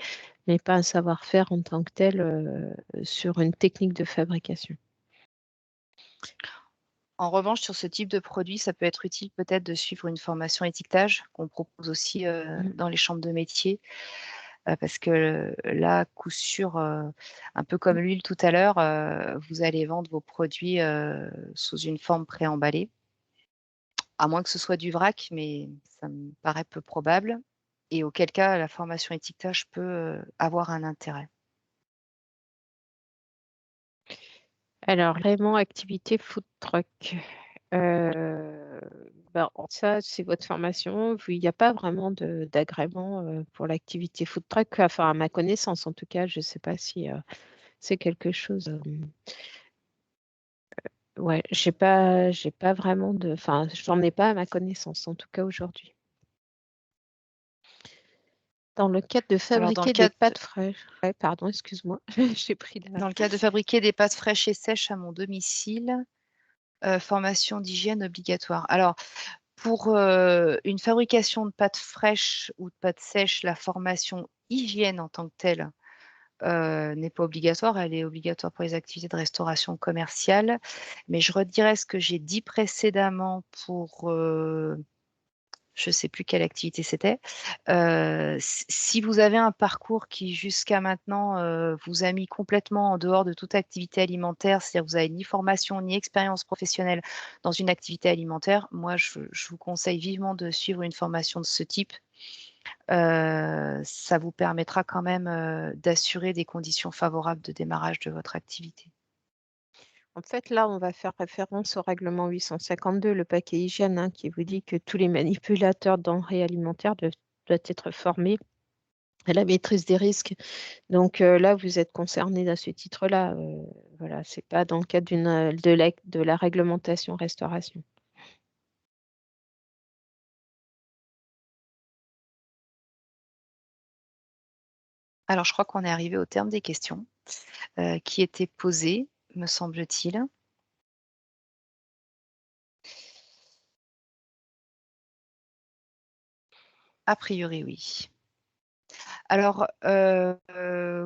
mais pas un savoir-faire en tant que tel sur une technique de fabrication. En revanche, sur ce type de produit, ça peut être utile peut-être de suivre une formation étiquetage qu'on propose aussi dans les chambres de métier. Parce que là, coup sûr, un peu comme l'huile tout à l'heure, vous allez vendre vos produits sous une forme préemballée, à moins que ce soit du vrac, mais ça me paraît peu probable. Et auquel cas, la formation étiquetage peut avoir un intérêt. Alors, vraiment, activité food truck. Euh, ça, c'est votre formation. Il n'y a pas vraiment d'agrément pour l'activité food truck. Enfin, à ma connaissance, en tout cas, je ne sais pas si c'est quelque chose. Ouais, j'ai pas vraiment de. Enfin, j'en ai pas à ma connaissance, en tout cas aujourd'hui. Dans le cadre de Alors, fabriquer des pâtes fraîches. Ouais, pardon, excuse-moi, j'ai pris la. dans le cas de fabriquer des pâtes fraîches et sèches à mon domicile, formation d'hygiène obligatoire. Alors, pour une fabrication de pâtes fraîches ou de pâtes sèches, la formation hygiène en tant que telle n'est pas obligatoire. Elle est obligatoire pour les activités de restauration commerciale. Mais je redirais ce que j'ai dit précédemment pour, je ne sais plus quelle activité c'était. Si vous avez un parcours qui jusqu'à maintenant vous a mis complètement en dehors de toute activité alimentaire, c'est-à-dire que vous n'avez ni formation ni expérience professionnelle dans une activité alimentaire, moi je vous conseille vivement de suivre une formation de ce type. Ça vous permettra quand même d'assurer des conditions favorables de démarrage de votre activité. En fait, là, on va faire référence au règlement 852, le paquet hygiène, hein, qui vous dit que tous les manipulateurs de denrées alimentaires doivent être formés à la maîtrise des risques. Donc là, vous êtes concerné à ce titre-là. Voilà, c'est pas dans le cadre de la réglementation restauration. Alors, je crois qu'on est arrivé au terme des questions qui étaient posées, me semble-t-il. A priori, oui. Alors,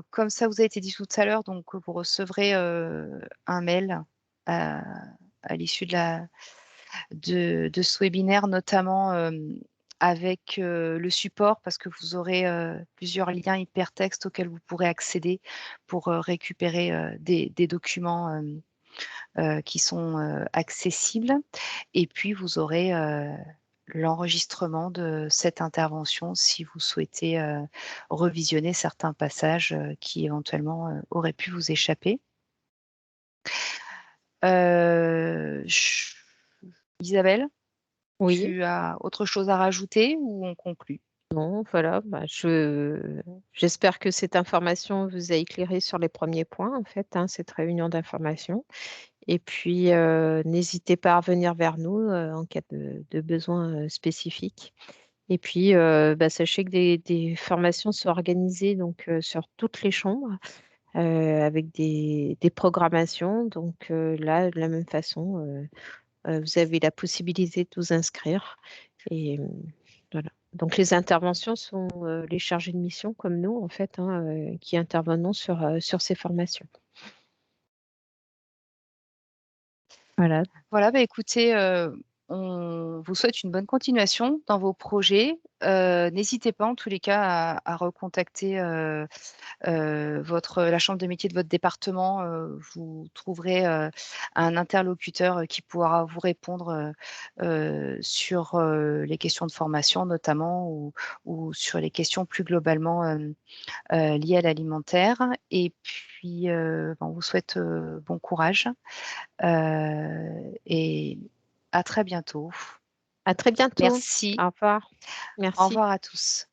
comme ça vous a été dit tout à l'heure, donc vous recevrez un mail à l'issue de ce webinaire, notamment avec le support parce que vous aurez plusieurs liens hypertextes auxquels vous pourrez accéder pour récupérer des documents qui sont accessibles. Et puis, vous aurez l'enregistrement de cette intervention si vous souhaitez revisionner certains passages qui éventuellement auraient pu vous échapper. Isabelle, Oui, tu as autre chose à rajouter ou on conclut? non, voilà. J'espère que cette information vous a éclairé sur les premiers points, en fait, hein, cette réunion d'information. Et puis, n'hésitez pas à revenir vers nous en cas de besoin spécifique. Et puis, sachez que des formations sont organisées donc, sur toutes les chambres avec des programmations. Donc là, de la même façon, vous avez la possibilité de vous inscrire. Et voilà. Donc les interventions sont les chargés de mission comme nous, en fait, hein, qui intervenons sur ces formations. Voilà. Voilà, bah, écoutez, on vous souhaite une bonne continuation dans vos projets. N'hésitez pas en tous les cas à recontacter, la chambre de métier de votre département. Vous trouverez, un interlocuteur, qui pourra vous répondre, sur, les questions de formation notamment ou sur les questions plus globalement, liées à l'alimentaire et puis, on vous souhaite, bon courage. Et à très bientôt. À très bientôt. Merci. Au revoir. Au Merci. revoir à tous.